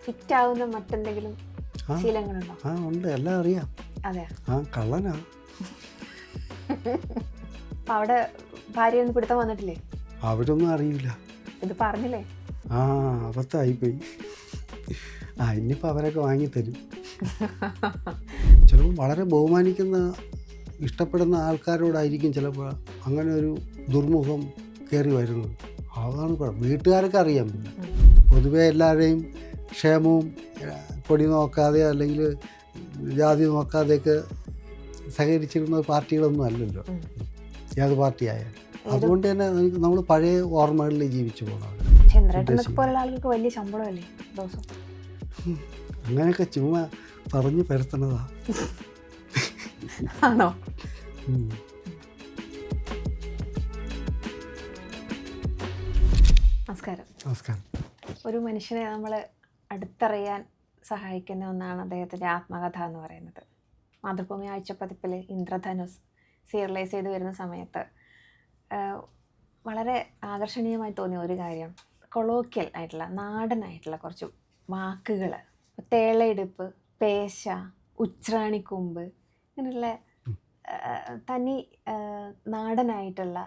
Fit ആവുന്ന മറ്റെന്തെങ്കിലും ശീലങ്ങളുണ്ടോ? ആ ഉണ്ട്, എല്ലാം അറിയാം. അതെ. ആ കള്ളനാ. അപ്പൊ അവിടെ ഭാര്യ ഒന്ന് പിടുത്തം വന്നിട്ടില്ലേ? അവരൊന്നും അറിയില്ല. ഇത് പറഞ്ഞില്ലേ? ആ അബദ്ധമായിപ്പോയി. ഇനിയിപ്പോൾ അവരൊക്കെ വാങ്ങിത്തരും. ചിലപ്പോൾ വളരെ ബഹുമാനിക്കുന്ന ഇഷ്ടപ്പെടുന്ന ആൾക്കാരോടായിരിക്കും ചിലപ്പോൾ അങ്ങനെ ഒരു ദുർമുഖം കയറി വരുന്നത്. അതാണ് വീട്ടുകാർക്ക് അറിയാം. പിന്നെ പൊതുവെ എല്ലാവരെയും ക്ഷേമവും പൊടി നോക്കാതെ അല്ലെങ്കിൽ ജാതി നോക്കാതെയൊക്കെ സഹകരിച്ചിരുന്ന പാർട്ടികളൊന്നും അല്ലല്ലോ ഏത് പാർട്ടിയായാലും. അതുകൊണ്ട് തന്നെ നമ്മൾ പഴയ ഓർമ്മകളിൽ ജീവിച്ചു പോകണം. ചന്ദ്രേട്ടനൊക്കെ പോലുള്ള ആളുകൾക്ക് വലിയ ശമ്പളമല്ലേ ദിവസം? അങ്ങനെയൊക്കെ ചുമ്മാ പറഞ്ഞു പരത്തണതാ. ആണോ? നമസ്കാരം. നമസ്കാരം. ഒരു മനുഷ്യനെ നമ്മൾ അടുത്തറിയാൻ സഹായിക്കുന്ന ഒന്നാണ് അദ്ദേഹത്തിൻ്റെ ആത്മകഥ എന്ന് പറയുന്നത്. മാതൃഭൂമി ആഴ്ചപ്പതിപ്പിൽ ഇന്ദ്രധനുസ് സീരിയലൈസ് ചെയ്ത് വരുന്ന സമയത്ത് വളരെ ആകർഷണീയമായി തോന്നിയ ഒരു കാര്യം, കൊളോക്കിയൽ ആയിട്ടുള്ള നാടനായിട്ടുള്ള കുറച്ച് വാക്കുകൾ, തേളയെടുപ്പ്, പേശ, ഉച്രാണിക്കൊമ്പ്, ഇങ്ങനെയുള്ള തനി നാടനായിട്ടുള്ള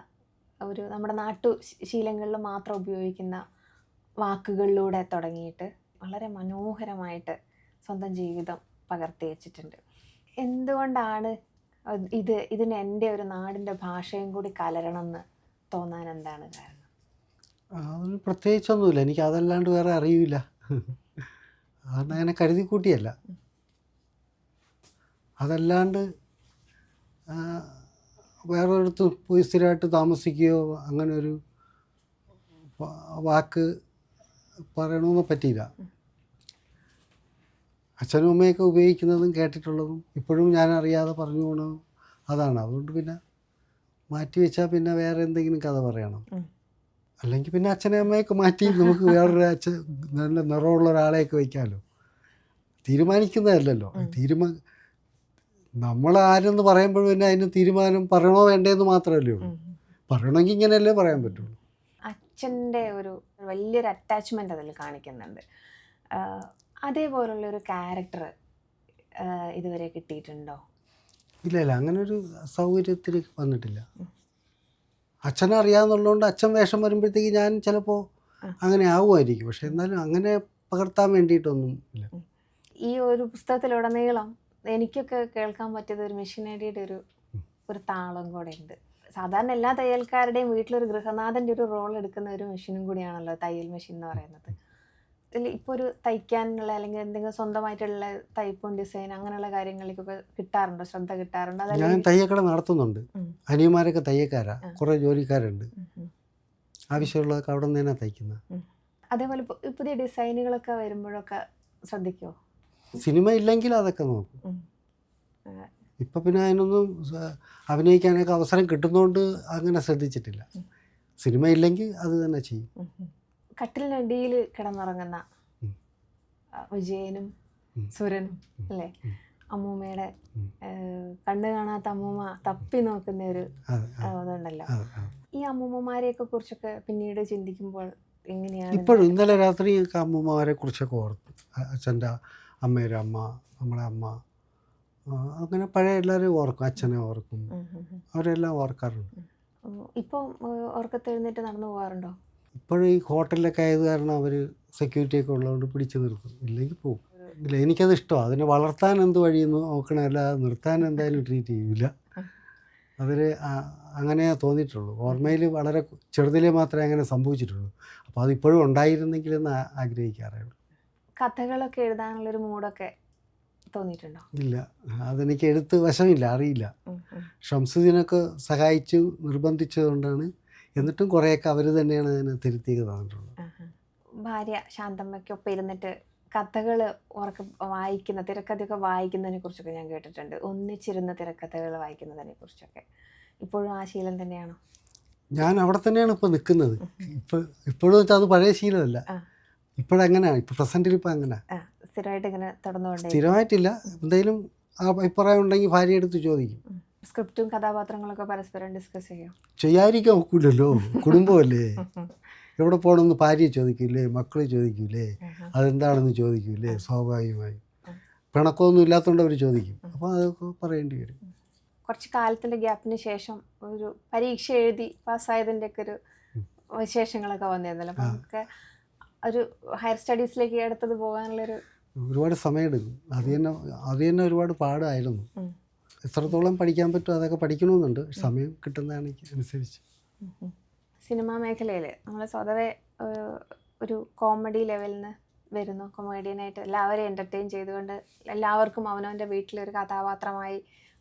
ഒരു നമ്മുടെ നാട്ടുശീലങ്ങളിൽ മാത്രം ഉപയോഗിക്കുന്ന വാക്കുകളിലൂടെ തുടങ്ങിയിട്ട് വളരെ മനോഹരമായിട്ട് സ്വന്തം ജീവിതം പകർത്തി വെച്ചിട്ടുണ്ട്. എന്തുകൊണ്ടാണ് ഇതിന് എൻ്റെ ഒരു നാടിൻ്റെ ഭാഷയും കൂടി കലരണമെന്ന് തോന്നാൻ എന്താണ് കാരണം? അതൊന്നും പ്രത്യേകിച്ചൊന്നുമില്ല, എനിക്ക് അതല്ലാണ്ട് വേറെ അറിയില്ല. അതൊന്നും അങ്ങനെ കരുതി കൂട്ടിയല്ല. അതല്ലാണ്ട് വേറൊരിടത്ത് പോയി സ്ഥിരമായിട്ട് താമസിക്കുകയോ അങ്ങനെ ഒരു വാക്ക് പറയണമെന്ന് പറ്റിയില്ല. അച്ഛനും അമ്മയൊക്കെ ഉപയോഗിക്കുന്നതും കേട്ടിട്ടുള്ളതും ഇപ്പോഴും ഞാൻ അറിയാതെ പറഞ്ഞു പോകണതും അതാണ്. അതുകൊണ്ട് പിന്നെ മാറ്റി വെച്ചാൽ പിന്നെ വേറെ എന്തെങ്കിലും കഥ പറയണം. അല്ലെങ്കിൽ പിന്നെ അച്ഛനെ അമ്മയൊക്കെ മാറ്റി നമുക്ക് വേറൊരു നല്ല നിറമുള്ള ഒരാളെയൊക്കെ വയ്ക്കാമല്ലോ. തീരുമാനിക്കുന്നതല്ലല്ലോ. നമ്മളാരെന്ന് പറയുമ്പോഴും പിന്നെ അതിന് തീരുമാനം പറയണോ വേണ്ടതെന്ന് മാത്രമല്ലേ ഉള്ളൂ. പറയണമെങ്കിൽ ഇങ്ങനെയല്ലേ പറയാൻ പറ്റുള്ളൂ. അച്ഛൻ്റെ ഒരു വലിയൊരു അറ്റാച്ച്മെൻ്റ് അതിൽ കാണിക്കുന്നുണ്ട്. അതേപോലുള്ളൊരു ക്യാരക്ടർ ഇതുവരെ കിട്ടിയിട്ടുണ്ടോ? ഇല്ല, അങ്ങനെ ഒരു സൗകര്യത്തിൽ വന്നിട്ടില്ല. അച്ഛനെ അറിയാമെന്നുള്ളതുകൊണ്ട് അച്ഛൻ വേഷം വരുമ്പോഴത്തേക്ക് ഞാൻ ചിലപ്പോൾ അങ്ങനെ ആവുമായിരിക്കും. പക്ഷെ എന്നാലും അങ്ങനെ പകർത്താൻ വേണ്ടിയിട്ടൊന്നും ഇല്ല. ഈ ഒരു പുസ്തകത്തിലുടനീളം എനിക്കൊക്കെ കേൾക്കാൻ പറ്റിയത് ഒരു മെഷീനറിയുടെ ഒരു താളം കൂടെ ഉണ്ട്. സാധാരണ എല്ലാ തയ്യൽക്കാരുടെയും വീട്ടിലൊരു ഗൃഹനാഥൻ്റെ ഒരു റോൾ എടുക്കുന്ന ഒരു മെഷീനും കൂടിയാണല്ലോ തയ്യൽ മെഷീൻ എന്ന് പറയുന്നത്. ഇപ്പോൾ ഒരു തയ്ക്കാനുള്ള അല്ലെങ്കിൽ എന്തെങ്കിലും സ്വന്തമായിട്ടുള്ള ടൈപ്പും ഡിസൈൻ അങ്ങനെയുള്ള കാര്യങ്ങളിലേക്കൊക്കെ കിട്ടാറുണ്ടോ, ശ്രദ്ധ കിട്ടാറുണ്ടോ? ഞാൻ തയ്യക്കട നടത്തുന്നുണ്ട്. അനിയന്മാരൊക്കെ തയ്യക്കാരാ, കുറേ ജോലിക്കാരുണ്ട്. ആവശ്യമുള്ളതൊക്കെ അവിടെ നിന്ന് തന്നെ തയ്ക്കുന്നത്. അതേപോലെ പുതിയ ഡിസൈനുകളൊക്കെ വരുമ്പോഴൊക്കെ ശ്രദ്ധിക്കുമോ? സിനിമ ഇല്ലെങ്കിൽ അതൊക്കെ നോക്കും. ഇപ്പം പിന്നെ അതിനൊന്നും അഭിനയിക്കാനൊക്കെ അവസരം കിട്ടുന്നതുകൊണ്ട് അങ്ങനെ ശ്രദ്ധിച്ചിട്ടില്ല. സിനിമ ഇല്ലെങ്കിൽ അത് തന്നെ ചെയ്യും. കട്ടിലിനടിയിൽ കിടന്നുറങ്ങുന്ന വിജയനും സുരനും അല്ലേ, അമ്മൂമ്മയുടെ കണ്ണു കാണാത്ത അമ്മൂമ്മ തപ്പി നോക്കുന്ന ഒരു ഇതുണ്ടല്ലോ. ഈ അമ്മൂമ്മമാരെയൊക്കെ കുറിച്ചൊക്കെ പിന്നീട് ചിന്തിക്കുമ്പോൾ എങ്ങനെയാണ്? ഇപ്പോഴും ഇന്നലെ രാത്രി അമ്മൂമ്മമാരെ കുറിച്ചൊക്കെ ഓർത്തു. അച്ഛൻ്റെ അമ്മയുടെ അമ്മ, നമ്മളെ അമ്മ, അങ്ങനെ പഴയ എല്ലാവരെയും ഓർക്കും. അച്ഛനെ ഓർക്കും, അവരെല്ലാം ഓർക്കാറുണ്ട്. ഇപ്പോൾ ഉറക്കത്തെഴുന്നേറ്റ് നടന്നു പോകാറുണ്ടോ? ഇപ്പോഴും ഈ ഹോട്ടലിലൊക്കെ ആയത് കാരണം അവർ സെക്യൂരിറ്റിയൊക്കെ ഉള്ളതുകൊണ്ട് പിടിച്ചു നിർത്തും, ഇല്ലെങ്കിൽ പോകും. ഇല്ല, എനിക്കത് ഇഷ്ടമാണ്. അതിനെ വളർത്താൻ എന്ത് വഴിയെന്ന് നോക്കണേ, അല്ലാതെ നിർത്താൻ എന്തായാലും ട്രീറ്റ് ചെയ്യില്ല. അതിൽ അങ്ങനെ തോന്നിയിട്ടുള്ളൂ. ഓർമ്മയിൽ വളരെ ചെറുതിലേ മാത്രമേ അങ്ങനെ സംഭവിച്ചിട്ടുള്ളൂ. അപ്പോൾ അതിപ്പോഴും ഉണ്ടായിരുന്നെങ്കിലെന്ന് ആഗ്രഹിക്കാറേ ഉള്ളൂ. കഥകളൊക്കെ എഴുതാനുള്ളൊരു മൂഡൊക്കെ തോന്നിയിട്ടുണ്ടോ? ഇല്ല, അതെനിക്ക് എഴുത്ത് വശമില്ല, അറിയില്ല. ഷംസുദ്ദീനൊക്കെ സഹായിച്ചു നിർബന്ധിച്ചതുകൊണ്ടാണ്. എന്നിട്ടും കുറേയൊക്കെ അവർ തന്നെയാണ് അതിനെ തിരുത്തിയത് തന്നിട്ടുള്ളത്. ഭാര്യ ശാന്തമ്മയ്ക്കൊപ്പം ഇരുന്നിട്ട് കഥകൾ വായിക്കുന്ന, തിരക്കഥയൊക്കെ വായിക്കുന്നതിനെ കുറിച്ചൊക്കെ ഞാൻ കേട്ടിട്ടുണ്ട്. ഒന്നിച്ചിരുന്ന തിരക്കഥകൾ വായിക്കുന്നതിനെ കുറിച്ചൊക്കെ ഇപ്പോഴും ആ ശീലം തന്നെയാണോ? ഞാൻ അവിടെ തന്നെയാണ് ഇപ്പോൾ നിൽക്കുന്നത്. ഇപ്പോഴും വെച്ചാൽ അത് പഴയ ശീലമല്ല. ഇപ്പോഴങ്ങനെയാണ്, ഇപ്പോൾ പ്രസൻറ്റിൽ ഇപ്പോൾ അങ്ങനെ സ്ഥിരമായിട്ട് ഇങ്ങനെ തുടർന്നുകൊണ്ട്. സ്ഥിരമായിട്ടില്ല, എന്തെങ്കിലും അഭിപ്രായം ഉണ്ടെങ്കിൽ ഭാര്യ എടുത്ത് ചോദിക്കും. സ്ക്രിപ്റ്റും കഥാപാത്രങ്ങളൊക്കെ പരസ്പരം ഡിസ്കസ് ചെയ്യും. ചെയ്യാതിരിക്കാൻ ഒക്കില്ലല്ലോ, കുടുംബമല്ലേ. എവിടെ പോകണമെന്ന് ഭാര്യ ചോദിക്കൂലേ, മക്കൾ ചോദിക്കൂലേ, അതെന്താണെന്ന് ചോദിക്കൂലേ, സ്വാഭാവികമായി പിണക്കമൊന്നും ഇല്ലാത്തതുകൊണ്ട് അവർ ചോദിക്കും. അപ്പോൾ അതൊക്കെ പറയേണ്ടി വരും. കുറച്ച് കാലത്തിൻ്റെ ഗ്യാപ്പിന് ശേഷം ഒരു പരീക്ഷ എഴുതി പാസ്സായതിൻ്റെ ഒക്കെ ഒരു വിശേഷങ്ങളൊക്കെ വന്നിരുന്നല്ലോ. അപ്പം നമുക്ക് ഒരു ഹയർ സ്റ്റഡീസിലേക്ക് അടുത്തത് പോകാനുള്ളൊരു ഒരുപാട് സമയമെടുക്കും. അത് തന്നെ ഒരുപാട് പാടായിരുന്നു. എത്രത്തോളം പഠിക്കാൻ പറ്റും അതൊക്കെ പഠിക്കണമെന്നുണ്ട്. സമയം കിട്ടുന്നതാണ് അനുസരിച്ച്. സിനിമാ മേഖലയിൽ നമ്മൾ സ്വതവേ ഒരു കോമഡി ലെവലിൽ നിന്ന് വരുന്നു. കൊമേഡിയനായിട്ട് എല്ലാവരെയും എൻ്റർടൈൻ ചെയ്തുകൊണ്ട് എല്ലാവർക്കും അവനവൻ്റെ വീട്ടിലൊരു കഥാപാത്രമായി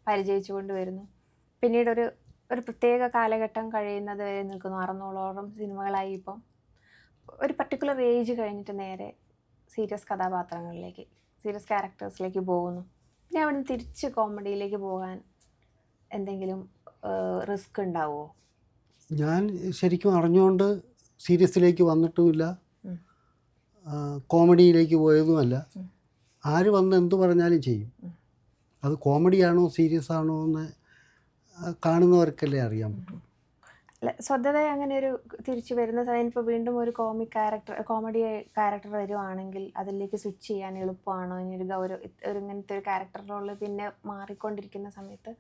പരിചയിച്ചു കൊണ്ട് വരുന്നു. പിന്നീട് ഒരു പ്രത്യേക കാലഘട്ടം കഴിയുന്നത് വരെ നിൽക്കുന്നു. 600ഓളം സിനിമകളായി. ഇപ്പം ഒരു പർട്ടിക്കുലർ ഏജ് കഴിഞ്ഞിട്ട് നേരെ സീരിയസ് കഥാപാത്രങ്ങളിലേക്ക്, സീരിയസ് ക്യാരക്ടേഴ്സിലേക്ക് പോകുന്നു. പിന്നെ അവിടെ നിന്ന് തിരിച്ച് കോമഡിയിലേക്ക് പോകാൻ എന്തെങ്കിലും റിസ്ക് ഉണ്ടാവുമോ? ഞാൻ ശരിക്കും അറിഞ്ഞുകൊണ്ട് സീരിയസിലേക്ക് വന്നിട്ടുമില്ല, കോമഡിയിലേക്ക് പോയതുമല്ല. ആര് വന്ന് എന്ത് പറഞ്ഞാലും ചെയ്യും. അത് കോമഡിയാണോ സീരിയസ് ആണോ എന്ന് കാണുന്നവർക്കല്ലേ അറിയാൻ പറ്റും. അല്ല, സ്വതവേ അങ്ങനെ ഒരു തിരിച്ചു വരുന്ന സമയം ഇപ്പോൾ വീണ്ടും ഒരു കോമഡി ക്യാരക്ടർ വരുവാണെങ്കിൽ അതിലേക്ക് സ്വിച്ച് ചെയ്യാൻ എളുപ്പമാണോ? ഇനി ഒരു ഇങ്ങനത്തെ ഒരു ക്യാരക്ടർ റോള് പിന്നെ മാറിക്കൊണ്ടിരിക്കുന്ന സമയത്ത്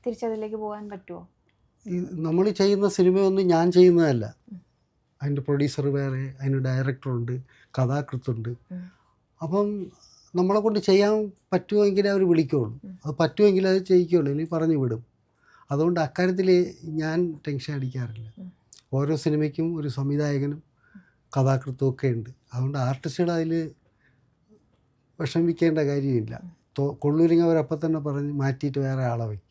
തിരിച്ചതിലേക്ക് പോകാൻ പറ്റുമോ? നമ്മൾ ചെയ്യുന്ന സിനിമയൊന്നും ഞാൻ ചെയ്യുന്നതല്ല. അതിൻ്റെ പ്രൊഡ്യൂസർ വേറെ, അതിന് ഡയറക്ടറുണ്ട്, കഥാകൃത്തുണ്ട്. അപ്പം നമ്മളെ കൊണ്ട് ചെയ്യാൻ പറ്റുമെങ്കിലേ അവർ വിളിക്കുകയുള്ളൂ. അത് പറ്റുമെങ്കിൽ അത് ചെയ്യിക്കുകയുള്ളൂ, അല്ലെങ്കിൽ പറഞ്ഞു വിടും. അതുകൊണ്ട് അക്കാര്യത്തിൽ ഞാൻ ടെൻഷൻ അടിക്കാറില്ല. ഓരോ സിനിമയ്ക്കും ഒരു സംവിധായകനും കഥാകൃത്തും ഒക്കെ ഉണ്ട്. അതുകൊണ്ട് ആർട്ടിസ്റ്റുകൾ അതിൽ വിഷമിക്കേണ്ട കാര്യമില്ല. കൊള്ളൂരിങ്ങ അവരപ്പം തന്നെ പറഞ്ഞ് മാറ്റിയിട്ട് വേറെ ആളെ വയ്ക്കും.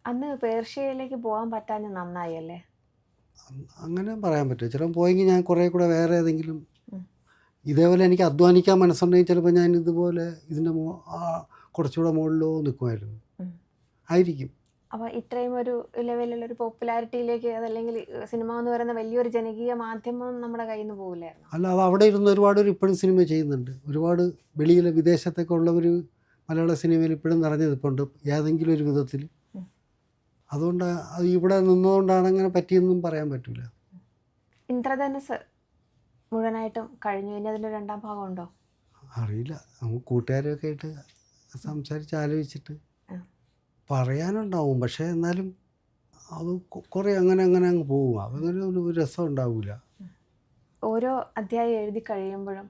അന്ന് പേർഷ്യയിലേക്ക് പോകാൻ പറ്റാൻ നന്നായി അല്ലേ? അങ്ങനെ പറയാൻ പറ്റും. ചിലപ്പോൾ പോയെങ്കിൽ ഞാൻ കുറേ കൂടെ വേറെ ഏതെങ്കിലും ഇതേപോലെ എനിക്ക് അധ്വാനിക്കാൻ മനസ്സുണ്ടെങ്കിൽ ചിലപ്പോൾ ഞാൻ ഇതുപോലെ ഇതിൻ്റെ കുറച്ചുകൂടെ മുകളിലോ നിൽക്കുമായിരുന്നു ആയിരിക്കും. അപ്പോൾ ഇത്രയും ഒരു ലെവലിലൊരു പോപ്പുലാരിറ്റിയിലേക്ക്, അതല്ലെങ്കിൽ സിനിമ എന്ന് പറയുന്ന വലിയൊരു ജനകീയ മാധ്യമം നമ്മുടെ കയ്യിൽ നിന്ന് പോകില്ലായിരുന്നു. അല്ല, അത് അവിടെ ഇരുന്ന് ഒരുപാട് ഇപ്പോഴും സിനിമ ചെയ്യുന്നുണ്ട്. ഒരുപാട് വെളിയിൽ വിദേശത്തൊക്കെ ഉള്ളവർ മലയാള സിനിമയിൽ ഇപ്പോഴും നിറഞ്ഞു നിൽപ്പുണ്ട് ഏതെങ്കിലും ഒരു വിധത്തിൽ. അതുകൊണ്ട് അത് ഇവിടെ നിന്നുകൊണ്ടാണ് അങ്ങനെ പറ്റിയെന്നും പറയാൻ പറ്റില്ല. ഇന്ദ്രധനുസ് മുഴുവനായിട്ടും കഴിഞ്ഞു. ഇനി അതിൻ്റെ രണ്ടാം ഭാഗം ഉണ്ടോ? അറിയില്ല. നമുക്ക് കൂട്ടുകാരൊക്കെ ആയിട്ട് സംസാരിച്ച് ആലോചിച്ചിട്ട് പറയാനുണ്ടാവും. പക്ഷേ എന്നാലും അത് കുറേ അങ്ങനെ അങ്ങ് പോകും. അതങ്ങനെ ഒരു രസം ഉണ്ടാവില്ല. ഓരോ അധ്യായം എഴുതി കഴിയുമ്പോഴും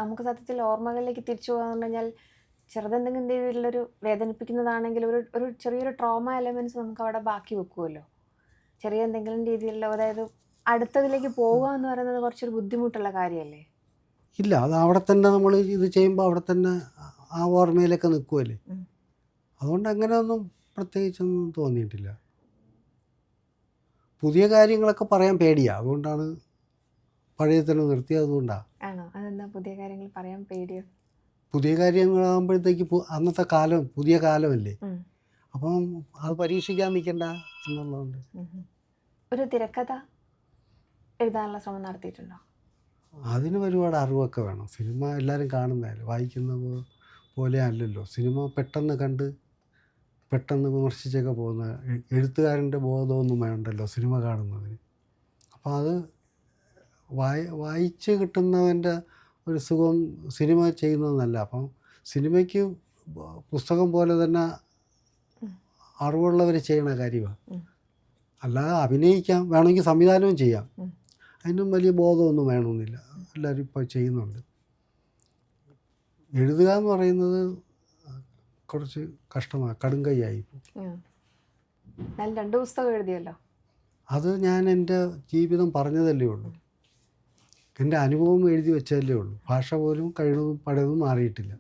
നമുക്ക് സത്യത്തിൽ ഓർമ്മകളിലേക്ക് തിരിച്ചു പോകാന്ന് പറഞ്ഞാൽ ചെറുതെന്തെങ്കിലും രീതിയിലുള്ളൊരു വേദനിപ്പിക്കുന്നതാണെങ്കിൽ ഒരു ചെറിയൊരു ട്രോമ എലമെൻറ്റ്സ് നമുക്ക് അവിടെ ബാക്കി വെക്കുമല്ലോ. ചെറിയ എന്തെങ്കിലും രീതിയിലുള്ള, അതായത് അടുത്തതിലേക്ക് പോകുക എന്ന് പറയുന്നത് കുറച്ചൊരു ബുദ്ധിമുട്ടുള്ള കാര്യമല്ലേ? ഇല്ല, അത് അവിടെ തന്നെ നമ്മൾ ഇത് ചെയ്യുമ്പോൾ അവിടെ തന്നെ ആ ഓർമ്മയിലൊക്കെ നിൽക്കുമല്ലേ. അതുകൊണ്ട് അങ്ങനെയൊന്നും പ്രത്യേകിച്ചൊന്നും തോന്നിയിട്ടില്ല. പുതിയ കാര്യങ്ങളൊക്കെ പറയാൻ പേടിയാണ്. അതുകൊണ്ടാണ് പഴയ തന്നെ നിർത്തിയത്. അതുകൊണ്ടാണ്. ആണോ? അതെന്താ പുതിയ കാര്യങ്ങൾ പറയാൻ പേടിയോ? പുതിയ കാര്യങ്ങളാകുമ്പോഴത്തേക്ക് അന്നത്തെ കാലം പുതിയ കാലമല്ലേ. അപ്പം അത് പരീക്ഷിക്കാൻ നിൽക്കണ്ട എന്നുള്ളതുകൊണ്ട്. ഒരു തിരക്കഥ എഴുതാനുള്ള ശ്രമം നടത്തിയിട്ടുണ്ടോ? അതിന് ഒരുപാട് അറിവൊക്കെ വേണം. സിനിമ എല്ലാവരും കാണുന്നതല്ലേ, വായിക്കുന്ന പോലെ അല്ലല്ലോ. സിനിമ പെട്ടെന്ന് കണ്ട് പെട്ടെന്ന് വിമർശിച്ചൊക്കെ പോകുന്ന എഴുത്തുകാരൻ്റെ ബോധമൊന്നും വേണ്ടല്ലോ സിനിമ കാണുന്നതിന്. അപ്പോൾ അത് വായിച്ച് കിട്ടുന്നവൻ്റെ ഒരു സുഖം സിനിമ ചെയ്യുന്നതെന്നല്ല. അപ്പം സിനിമയ്ക്ക് പുസ്തകം പോലെ തന്നെ അറിവുള്ളവർ ചെയ്യണ കാര്യമാണ്. അല്ലാതെ അഭിനയിക്കാം, വേണമെങ്കിൽ സംവിധാനവും ചെയ്യാം. അതിനും വലിയ ബോധമൊന്നും വേണമെന്നില്ല. എല്ലാവരും ഇപ്പോൾ ചെയ്യുന്നുണ്ട്. എഴുതുക എന്ന് പറയുന്നത് കുറച്ച് കഷ്ടമാണ്, കടുങ്കൈയായി. 2 പുസ്തകം എഴുതിയല്ലോ. അത് ഞാൻ എൻ്റെ ജീവിതം പറഞ്ഞതല്ലേ ഉള്ളൂ, എൻ്റെ അനുഭവം എഴുതി വെച്ചതല്ലേ ഉള്ളൂ. ഭാഷ പോലും കഴിവതും പഴയതും മാറിയിട്ടില്ല.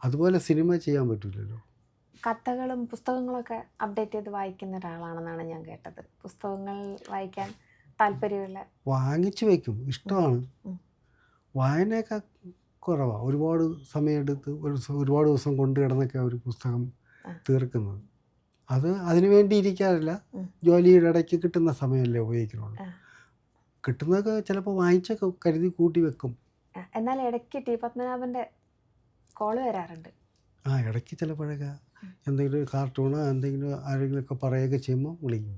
അതുപോലെ സിനിമ ചെയ്യാൻ പറ്റില്ലല്ലോ. കഥകളും പുസ്തകങ്ങളൊക്കെ അപ്ഡേറ്റ് ചെയ്ത് വായിക്കുന്ന ഒരാളാണെന്നാണ് ഞാൻ കേട്ടത്. പുസ്തകങ്ങൾ വായിക്കാൻ താല്പര്യമുള്ള, വാങ്ങിച്ചു വയ്ക്കും, ഇഷ്ടമാണ്. വായനയൊക്കെ കുറവാണ്. ഒരുപാട് സമയമെടുത്ത് ഒരുപാട് ദിവസം കൊണ്ട് കിടന്നൊക്കെ ഒരു പുസ്തകം തീർക്കുന്നത്. അത് അതിനു വേണ്ടി ഇരിക്കാറില്ല. ജോലിയുടെ ഇടയ്ക്ക് കിട്ടുന്ന സമയമല്ലേ ഉപയോഗിക്കുന്നുള്ളൂ. കിട്ടുന്നതൊക്കെ ചിലപ്പോൾ വായിച്ചൊക്കെ കരുതി കൂട്ടി വെക്കും. എന്നാൽ ഇടയ്ക്ക് ടി പത്മനാഭൻ്റെ കോള് വരാറുണ്ട്. ഇടയ്ക്ക് ചിലപ്പോഴൊക്കെ എന്തെങ്കിലും കാർട്ടൂണോ എന്തെങ്കിലും ആരെങ്കിലുമൊക്കെ പറയുകയൊക്കെ ചെയ്യുമ്പോൾ വിളിക്കും.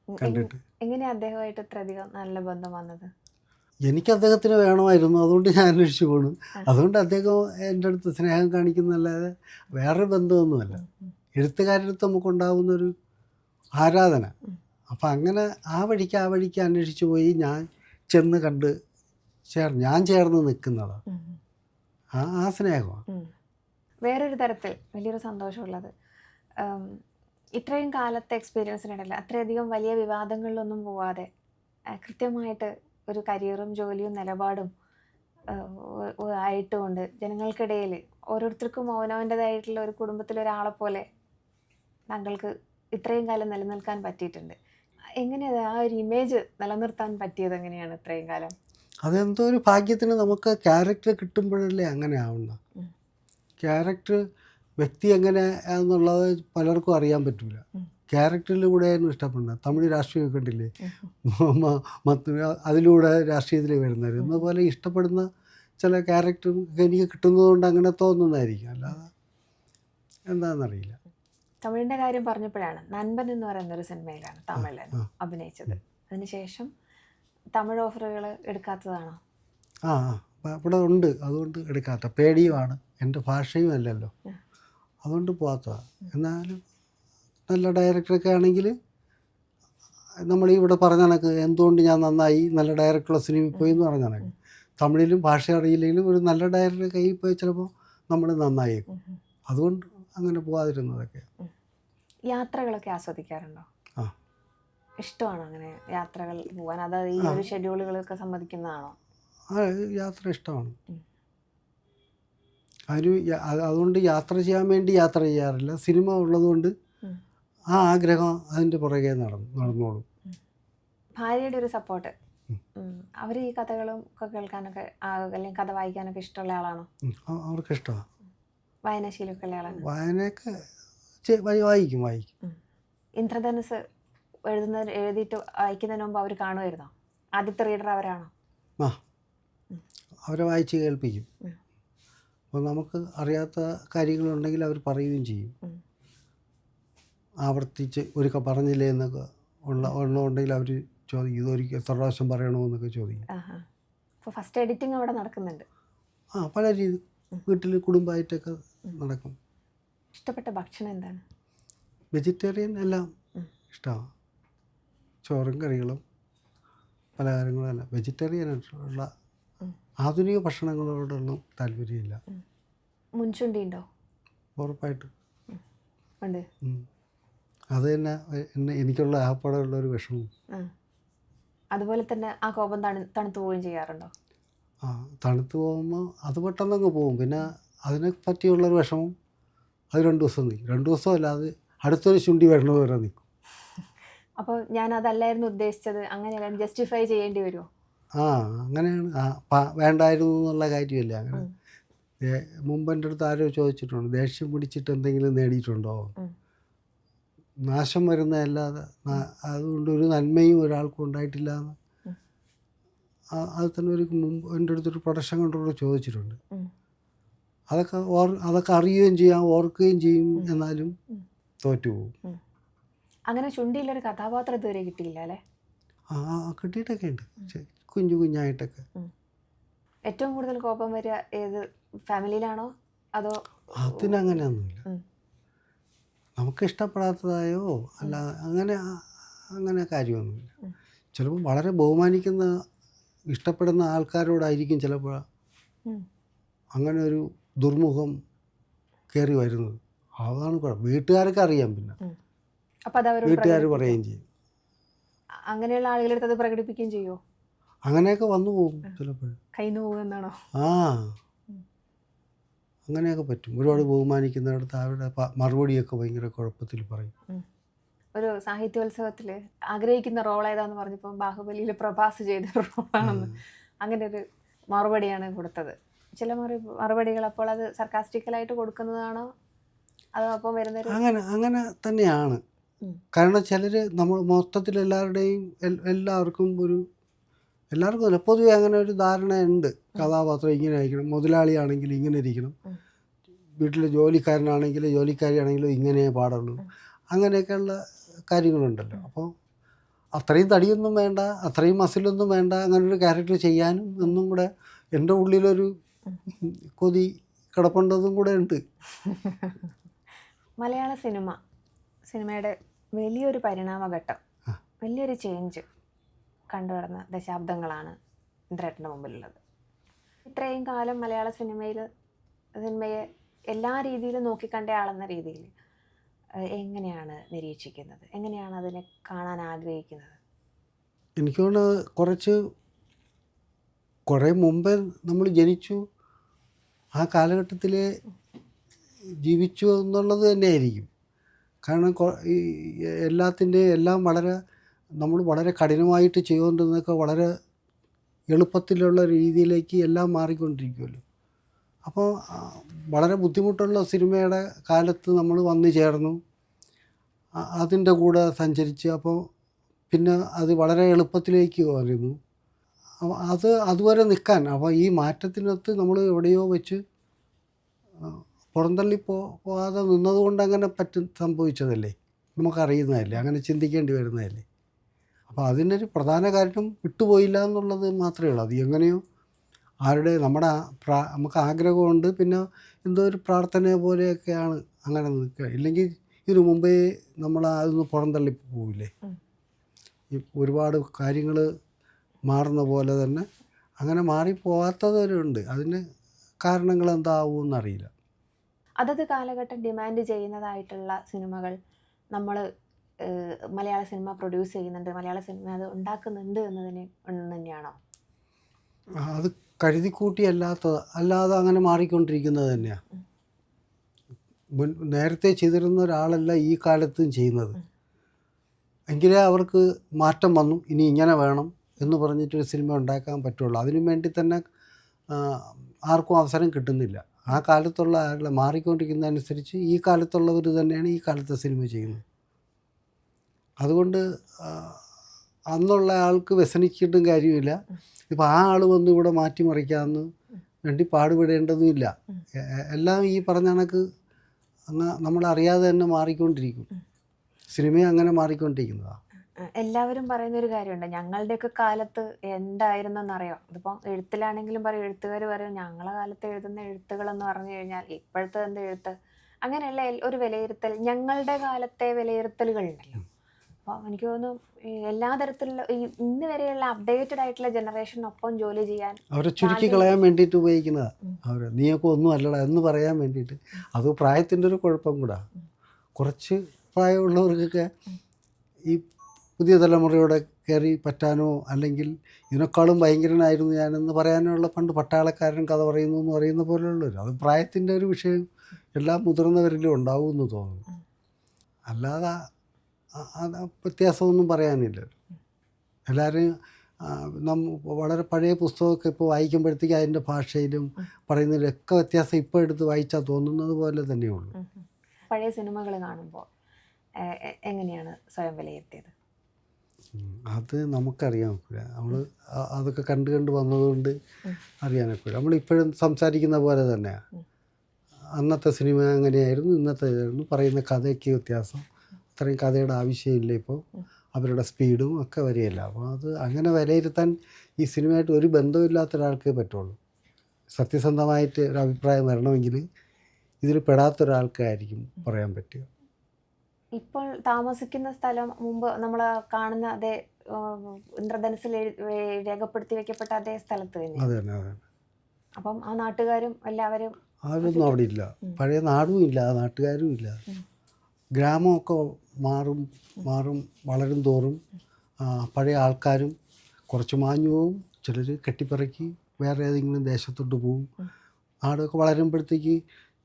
കണ്ടിട്ട്. എങ്ങനെയാ അദ്ദേഹമായിട്ട് ഇത്രയധികം നല്ല ബന്ധം വന്നത്? എനിക്ക് അദ്ദേഹത്തിന് വേണമായിരുന്നു, അതുകൊണ്ട് ഞാൻ അന്വേഷിച്ചു പോണു. അതുകൊണ്ട് അദ്ദേഹം എൻ്റെ അടുത്ത് സ്നേഹം കാണിക്കുന്നതല്ലാതെ വേറെ ബന്ധമൊന്നുമല്ല. എഴുത്തുകാരടുത്ത് നമുക്കുണ്ടാകുന്നൊരു ആരാധന. അപ്പം അങ്ങനെ ആ വഴിക്ക് അന്വേഷിച്ചു പോയി ഞാൻ ചെന്ന് കണ്ട് ഞാൻ ചേർന്ന് നിൽക്കുന്നതാണ്. ആ സ്നേഹമാണ്. വേറൊരു തരത്തിൽ വലിയൊരു സന്തോഷമുള്ളത്, ഇത്രയും കാലത്തെ എക്സ്പീരിയൻസിനിടയിൽ അത്രയധികം വലിയ വിവാദങ്ങളിലൊന്നും പോവാതെ കൃത്യമായിട്ട് ഒരു കരിയറും ജോലിയും നിലപാടും ആയിട്ടുകൊണ്ട് ജനങ്ങൾക്കിടയിൽ ഓരോരുത്തർക്കും അവനവൻ്റെതായിട്ടുള്ള ഒരു കുടുംബത്തിലൊരാളെ പോലെ താങ്കൾക്ക് ഇത്രയും കാലം നിലനിൽക്കാൻ പറ്റിയിട്ടുണ്ട്. എങ്ങനെയാണ് ആ ഒരു ഇമേജ് നിലനിർത്താൻ പറ്റിയത്? എങ്ങനെയാണ് ഇത്രയും കാലം? അതെന്തോ ഒരു ഭാഗ്യത്തിന് നമുക്ക് ക്യാരക്ടർ കിട്ടുമ്പോഴല്ലേ അങ്ങനെ ആവുന്നത്. ക്യാരക്ടർ വ്യക്തി എങ്ങനെയാണെന്നുള്ളത് പലർക്കും അറിയാൻ പറ്റില്ല. ക്യാരക്ടറിലൂടെയായിരുന്നു ഇഷ്ടപ്പെടുന്നത്. തമിഴ് രാഷ്ട്രീയം കണ്ടില്ലേ, അതിലൂടെ രാഷ്ട്രീയത്തിൽ വരുന്നത്. എന്നതുപോലെ ഇഷ്ടപ്പെടുന്ന ചില ക്യാരക്ടർ എനിക്ക് കിട്ടുന്നതുകൊണ്ട് അങ്ങനെ തോന്നുന്നതായിരിക്കും, അല്ലാതെ എന്താണെന്നറിയില്ല. തമിഴിൻ്റെ കാര്യം പറഞ്ഞപ്പോഴാണ്, നൻപൻ എന്ന് പറയുന്ന ഒരു സിനിമയിലാണ് തമിഴിലാണ് അഭിനയിച്ചത്. അതിനുശേഷം തമിഴ് ഓഫറുകൾ എടുക്കാത്തതാണോ? ഇവിടെ ഉണ്ട്, അതുകൊണ്ട് എടുക്കാത്ത പേടിയുമാണ്. എൻ്റെ ഭാഷയും അല്ലല്ലോ, അതുകൊണ്ട് പോകാത്തതാണ്. എന്നാലും നല്ല ഡയറക്ടറൊക്കെ ആണെങ്കിൽ നമ്മൾ ഇവിടെ പറഞ്ഞ കണക്ക് എന്തുകൊണ്ട് ഞാൻ നന്നായി നല്ല ഡയറക്ടറുള്ള സിനിമയിൽ പോയി എന്ന് പറഞ്ഞ കണക്ക് തമിഴിലും ഭാഷ അറിയില്ലെങ്കിലും ഒരു നല്ല ഡയറക്ടറെ കയ്യിൽ പോയി ചിലപ്പോൾ നമ്മൾ നന്നായേക്കും. അതുകൊണ്ട് അങ്ങനെ പോകാതിരുന്നതൊക്കെ. യാത്രകളൊക്കെ ആസ്വദിക്കാറുണ്ടോ? ഇഷ്ടമാണോ അങ്ങനെ യാത്രകൾ പോകാൻ? അതായത് ഈ ഒരു ഷെഡ്യൂളുകളൊക്കെ സമ്മതിക്കുന്നതാണോ? യാത്ര ഇഷ്ടമാണ്. അതുകൊണ്ട് യാത്ര ചെയ്യാൻ വേണ്ടി യാത്ര ചെയ്യാറില്ല. സിനിമ ഉള്ളതുകൊണ്ട് ആ ആഗ്രഹം അതിൻ്റെ പുറകെ നടന്നോളും. ഭാര്യയുടെ ഒരു സപ്പോർട്ട്, അവർ ഈ കഥകളും ഒക്കെ കേൾക്കാനൊക്കെ അല്ലെങ്കിൽ കഥ വായിക്കാനൊക്കെ ഇഷ്ടമുള്ള ആളാണോ? അവർക്ക് ഇഷ്ടമാണ്. വായനാശീലമൊക്കെ ഉള്ള ആളാണ്? വായനയൊക്കെ വായിക്കും. ഇന്ദ്രധനുസ് എഴുതിയിട്ട് വായിക്കുന്നതിന് മുമ്പ് അവർ കാണുമായിരുന്നോ? ആദ്യത്തെ റീഡർ അവരാണോ? അവരെ വായിച്ച് കേൾപ്പിക്കും. അപ്പോൾ നമുക്ക് അറിയാത്ത കാര്യങ്ങളുണ്ടെങ്കിൽ അവർ പറയുകയും ചെയ്യും. ആവർത്തിച്ച് ഒരിക്കൽ പറഞ്ഞില്ലേ എന്നൊക്കെ ഉണ്ടെങ്കിൽ അവർ ചോദിക്കും, ഇതൊരിക്കൽ എത്ര പ്രാവശ്യം പറയണമെന്നൊക്കെ ചോദിക്കും. അപ്പോൾ ഫസ്റ്റ് എഡിറ്റിംഗ് അവിടെ നടക്കുന്നുണ്ട്? പല രീതി വീട്ടിൽ കുടുംബമായിട്ടൊക്കെ നടക്കും. ഇഷ്ടപ്പെട്ട ഭക്ഷണം എന്താണ്? വെജിറ്റേറിയൻ എല്ലാം ഇഷ്ടമാണ്. ചോറും കറികളും പലഹാരങ്ങളും എല്ലാം വെജിറ്റേറിയൻ ഉള്ള ആധുനിക ഭക്ഷണങ്ങളോടൊന്നും താല്പര്യമില്ല. മുൻചുണ്ടി ഉണ്ടോ? ഉറപ്പായിട്ടും ഉണ്ട്. അത് തന്നെ എനിക്കുള്ള ആപ്പാടുള്ളൊരു വിഷമം. അതുപോലെ തന്നെ ആ കോപം തണുത്തു പോവുകയും ചെയ്യാറുണ്ടോ? തണുത്ത് പോകുമ്പോൾ അത് പെട്ടെന്നങ്ങ് പോകും. പിന്നെ അതിനെ പറ്റിയുള്ളൊരു വിഷമം അത് 2 ദിവസം നിൽക്കും. 2 ദിവസമല്ല, അത് അടുത്തൊരു ചുണ്ടി വരണത് വരെ നിൽക്കും. അപ്പോൾ ഞാൻ അതല്ലായിരുന്നു ഉദ്ദേശിച്ചത്, അങ്ങനെയല്ല ജസ്റ്റിഫൈ ചെയ്യേണ്ടി വരുമോ? അങ്ങനെയാണ്. വേണ്ടായിരുന്നു എന്നുള്ള കാര്യമല്ല. അങ്ങനെ മുമ്പ് എൻ്റെ അടുത്ത് ആരോ ചോദിച്ചിട്ടുണ്ട്, ദേഷ്യം പിടിച്ചിട്ട് എന്തെങ്കിലും നേടിയിട്ടുണ്ടോ? നാശം വരുന്നതല്ലാതെ അതുകൊണ്ട് ഒരു നന്മയും ഒരാൾക്കും ഉണ്ടായിട്ടില്ല എന്ന് അത് തന്നെ ഒരു മുമ്പ് എൻ്റെ അടുത്തൊരു പ്രൊഡക്ഷൻ കൺട്രോളർ ചോദിച്ചിട്ടുണ്ട്. അതൊക്കെ അറിയുകയും ചെയ്യാം, ഓർക്കുകയും ചെയ്യും, എന്നാലും തോറ്റുപോകും. അങ്ങനെ ചുണ്ടിയിലൊരു കഥാപാത്രം ഇതുവരെ കിട്ടിയില്ല അല്ലേ? കിട്ടിയിട്ടൊക്കെ ഉണ്ട്, കുഞ്ഞായിട്ടൊക്കെ. ഏറ്റവും കൂടുതൽ കോപം വരിക ഏത് ഫാമിലിയിലാണോ അതോ? അതിനങ്ങനെയൊന്നുമില്ല. നമുക്ക് ഇഷ്ടപ്പെടാത്തതായോ അല്ല അങ്ങനെ കാര്യമൊന്നുമില്ല. ചിലപ്പോൾ വളരെ ബഹുമാനിക്കുന്ന ഇഷ്ടപ്പെടുന്ന ആൾക്കാരോടായിരിക്കും ചിലപ്പോൾ അങ്ങനെ ഒരു ദുർമുഖം കയറി വരുന്നത്. അതാണ് കുഴപ്പം. വീട്ടുകാർക്ക് അറിയാം, പിന്നെ വീട്ടുകാർ പറയുകയും ചെയ്യും. അങ്ങനെയുള്ള ആളുകളുടെ അത് പ്രകടിപ്പിക്കുകയും ചെയ്യുമോ? അങ്ങനെയൊക്കെ വന്നു പോകും ചിലപ്പോൾ. കൈന്ന് പോകുമെന്നാണോ? അങ്ങനെയൊക്കെ പറ്റും. ഒരുപാട് ബഹുമാനിക്കുന്നിടത്ത് അവരുടെ മറുപടിയൊക്കെ ഭയങ്കര കുഴപ്പത്തിൽ പറയും. ഒരു സാഹിത്യോത്സവത്തിൽ ആഗ്രഹിക്കുന്ന റോൾ ഏതാന്ന് പറഞ്ഞപ്പോൾ ബാഹുബലിയിൽ പ്രഭാസ് ചെയ്ത റോളാണെന്ന് അങ്ങനെ ഒരു മറുപടിയാണ് കൊടുത്തത്. ചില മറുപടികൾ അപ്പോൾ അത് സർക്കാസ്റ്റിക്കലായിട്ട് കൊടുക്കുന്നതാണോ അതോ അപ്പം വരുന്നൊരു അങ്ങനെ തന്നെയാണ്. കാരണം ചിലർ നമ്മൾ മൊത്തത്തിൽ എല്ലാവർക്കും അല്ല, പൊതുവെ അങ്ങനെ ഒരു ധാരണയുണ്ട്. കഥാപാത്രം ഇങ്ങനെ ആയിരിക്കണം, മുതലാളിയാണെങ്കിൽ ഇങ്ങനെ ഇരിക്കണം, വീട്ടിലെ ജോലിക്കാരനാണെങ്കിലും ജോലിക്കാരിയാണെങ്കിലും ഇങ്ങനെ പാടുള്ളൂ, അങ്ങനെയൊക്കെയുള്ള കാര്യങ്ങളുണ്ടല്ലോ. അപ്പോൾ അത്രയും തടിയൊന്നും വേണ്ട, അത്രയും മസിലൊന്നും വേണ്ട, അങ്ങനൊരു ക്യാരക്ടർ ചെയ്യാനും എന്നും കൂടെ എൻ്റെ ഉള്ളിലൊരു കൊതി കിടപ്പുണ്ടതും കൂടെ ഉണ്ട്. മലയാള സിനിമയുടെ വലിയൊരു പരിണാമഘട്ടം, വലിയൊരു ചേഞ്ച് കണ്ടുവരുന്ന ദശാബ്ദങ്ങളാണ് ഇന്ദ്രേട്ടൻ്റെ മുമ്പിലുള്ളത്. ഇത്രയും കാലം മലയാള സിനിമയെ എല്ലാ രീതിയിലും നോക്കിക്കണ്ട ആളെന്ന രീതിയിൽ എങ്ങനെയാണ് നിരീക്ഷിക്കുന്നത്, എങ്ങനെയാണ് അതിനെ കാണാൻ ആഗ്രഹിക്കുന്നത്? എനിക്ക് തോന്നുന്നു കുറേ മുമ്പേ നമ്മൾ ജനിച്ചു, ആ കാലഘട്ടത്തിൽ ജീവിച്ചു എന്നുള്ളത് തന്നെയായിരിക്കും. കാരണം എല്ലാം നമ്മൾ വളരെ കഠിനമായിട്ട് ചെയ്തുകൊണ്ടിരുന്നതൊക്കെ വളരെ എളുപ്പത്തിലുള്ള രീതിയിലേക്ക് എല്ലാം മാറിക്കൊണ്ടിരിക്കുമല്ലോ. അപ്പോൾ വളരെ ബുദ്ധിമുട്ടുള്ള സിനിമയുടെ കാലത്ത് നമ്മൾ വന്നു ചേർന്നു, അതിൻ്റെ കൂടെ സഞ്ചരിച്ച്, അപ്പോൾ പിന്നെ അത് വളരെ എളുപ്പത്തിലേക്ക് വരുന്നു. അതുവരെ നിൽക്കാൻ, അപ്പോൾ ഈ മാറ്റത്തിനൊത്ത് നമ്മൾ എവിടെയോ വെച്ച് പുറന്തള്ളി പോകാതെ നിന്നതുകൊണ്ട് അങ്ങനെ സംഭവിച്ചതല്ലേ, നമുക്കറിയുന്നതല്ലേ, അങ്ങനെ ചിന്തിക്കേണ്ടി വരുന്നതല്ലേ. അപ്പോൾ അതിനൊരു പ്രധാന കാരണം വിട്ടുപോയില്ല എന്നുള്ളത് മാത്രമേ ഉള്ളൂ. അത് എങ്ങനെയോ നമുക്ക് ആഗ്രഹമുണ്ട്, പിന്നെ എന്തോ ഒരു പ്രാർത്ഥന പോലെയൊക്കെയാണ് അങ്ങനെ നിൽക്കുക. ഇല്ലെങ്കിൽ ഇതിനു മുമ്പേ നമ്മൾ അതൊന്ന് പുറന്തള്ളി പോവില്ലേ. ഈ ഒരുപാട് കാര്യങ്ങൾ മാറുന്ന പോലെ തന്നെ അങ്ങനെ മാറിപ്പോകാത്തവരുണ്ട്. അതിന് കാരണങ്ങൾ എന്താവുമെന്നറിയില്ല. അതത് കാലഘട്ടം ഡിമാൻഡ് ചെയ്യുന്നതായിട്ടുള്ള സിനിമകൾ നമ്മൾ മലയാള സിനിമ പ്രൊഡ്യൂസ് ചെയ്യുന്നുണ്ട്, മലയാള സിനിമ അത് ഉണ്ടാക്കുന്നുണ്ട് എന്നതിന് തന്നെയാണോ? അത് കരുതിക്കൂട്ടി അല്ലാതെ അങ്ങനെ മാറിക്കൊണ്ടിരിക്കുന്നത് തന്നെയാണ്. നേരത്തെ ചെയ്തിരുന്ന ഒരാളല്ല ഈ കാലത്തും ചെയ്യുന്നത്. എങ്കിലേ അവർക്ക് മാറ്റം വന്നു, ഇനി ഇങ്ങനെ വേണം എന്ന് പറഞ്ഞിട്ടൊരു സിനിമ ഉണ്ടാക്കാൻ പറ്റുള്ളൂ. അതിനു വേണ്ടി തന്നെ ആർക്കും അവസരം കിട്ടുന്നില്ല. ആ കാലത്തുള്ള ആളുകൾ മാറിക്കൊണ്ടിരിക്കുന്നതനുസരിച്ച് ഈ കാലത്തുള്ളവർ തന്നെയാണ് ഈ കാലത്തെ സിനിമ ചെയ്യുന്നത്. അതുകൊണ്ട് അന്നുള്ള ആൾക്ക് വ്യസനിച്ചിട്ടും കാര്യമില്ല. ഇപ്പോൾ ആ ആൾ വന്ന് ഇവിടെ മാറ്റിമറിക്കാമെന്ന് വേണ്ടി പാടുപെടേണ്ടതുമില്ല. എല്ലാം ഈ പറഞ്ഞ കണക്ക് നമ്മളറിയാതെ തന്നെ മാറിക്കൊണ്ടിരിക്കും. സിനിമയും അങ്ങനെ മാറിക്കൊണ്ടിരിക്കുന്നതാണ്. എല്ലാവരും പറയുന്ന ഒരു കാര്യമുണ്ട്, ഞങ്ങളുടെയൊക്കെ കാലത്ത് എന്തായിരുന്നെന്നറിയാം. ഇതിപ്പോൾ എഴുത്തിലാണെങ്കിലും പറയും, എഴുത്തുകാർ പറയും ഞങ്ങളെ കാലത്ത് എഴുതുന്ന എഴുത്തുകളെന്ന് പറഞ്ഞു കഴിഞ്ഞാൽ ഇപ്പോഴത്തെ എന്ത് എഴുത്ത്, അങ്ങനെയുള്ള ഒരു വിലയിരുത്തൽ, ഞങ്ങളുടെ കാലത്തെ വിലയിരുത്തലുകളുണ്ടല്ലോ. അപ്പോൾ എനിക്ക് തോന്നുന്നു എല്ലാ തരത്തിലുള്ള ഇന്ന് വരെയുള്ള അപ്ഡേറ്റഡ് ആയിട്ടുള്ള ജനറേഷനൊപ്പം ജോലി ചെയ്യാൻ അവരെ ചുരുക്കി കളയാൻ വേണ്ടിയിട്ട് ഉപയോഗിക്കുന്നതാണ്. നീയൊക്കെ ഒന്നും അല്ലടാ എന്ന് പറയാൻ വേണ്ടിയിട്ട്. അത് പ്രായത്തിൻ്റെ ഒരു കുഴപ്പം കൂടാ. കുറച്ച് പ്രായമുള്ളവർക്കൊക്കെ ഈ പുതിയ തലമുറയോടെ കയറി പറ്റാനോ അല്ലെങ്കിൽ ഇതിനേക്കാളും ഭയങ്കരനായിരുന്നു ഞാനെന്ന് പറയാനുള്ള പണ്ട് പട്ടാളക്കാരൻ കഥ പറയുന്നു എന്ന് പറയുന്ന പോലെയുള്ളവർ. അത് പ്രായത്തിൻ്റെ ഒരു വിഷയം എല്ലാ മുതിർന്നവരിലും ഉണ്ടാവുമെന്ന് തോന്നുന്നു. അല്ലാതെ വ്യത്യാസമൊന്നും പറയാനില്ല. എല്ലാവരും വളരെ പഴയ പുസ്തകമൊക്കെ ഇപ്പോൾ വായിക്കുമ്പോഴത്തേക്ക് അതിൻ്റെ ഭാഷയിലും പറയുന്നതിലൊക്കെ വ്യത്യാസം ഇപ്പോൾ എടുത്ത് വായിച്ചാൽ തോന്നുന്നത് പോലെ തന്നെയുള്ളൂ. പഴയ സിനിമകൾ കാണുമ്പോൾ എങ്ങനെയാണ് സ്വയം വിലയിരുത്തിയത്? അത് നമുക്കറിയാൻ ഒക്കില്ല. നമ്മൾ അതൊക്കെ കണ്ട് വന്നതുകൊണ്ട് അറിയാനൊക്കെ. നമ്മളിപ്പോഴും സംസാരിക്കുന്ന പോലെ തന്നെയാണ്. അന്നത്തെ സിനിമ അങ്ങനെയായിരുന്നു, ഇന്നത്തെ പറയുന്ന കഥയ്ക്ക് വ്യത്യാസം. അത്രയും കഥയുടെ ആവശ്യമില്ല ഇപ്പോൾ, അവരുടെ സ്പീഡും ഒക്കെ വരികയില്ല. അപ്പോൾ അത് അങ്ങനെ വിലയിരുത്താൻ ഈ സിനിമയായിട്ട് ഒരു ബന്ധമില്ലാത്ത ഒരാൾക്കേ പറ്റുള്ളൂ. സത്യസന്ധമായിട്ട് ഒരു അഭിപ്രായം വരണമെങ്കിൽ ഇതിൽ പെടാത്തൊരാൾക്കായിരിക്കും പറയാൻ പറ്റുക. ഇപ്പോൾ താമസിക്കുന്ന സ്ഥലം മുമ്പ് നമ്മൾ കാണുന്ന അതേ ഇന്ദ്രധനുസിൽ രേഖപ്പെടുത്തി വെക്കപ്പെട്ട അതേ സ്ഥലത്ത് തന്നെ? അതെ തന്നെ, അതെ. അപ്പം ആ നാട്ടുകാരും എല്ലാവരും ആരൊന്നും അവിടെ ഇല്ല. പഴയ നാടും ഇല്ല, ആ നാട്ടുകാരും ഇല്ല. ഗ്രാമമൊക്കെ മാറും വളരും തോറും പഴയ ആൾക്കാരും കുറച്ച് മാഞ്ഞു പോവും, ചിലർ കെട്ടിപ്പറക്കി വേറെ ഏതെങ്കിലും ദേശത്തോട്ട് പോവും. നാടൊക്കെ വളരുമ്പോഴത്തേക്ക്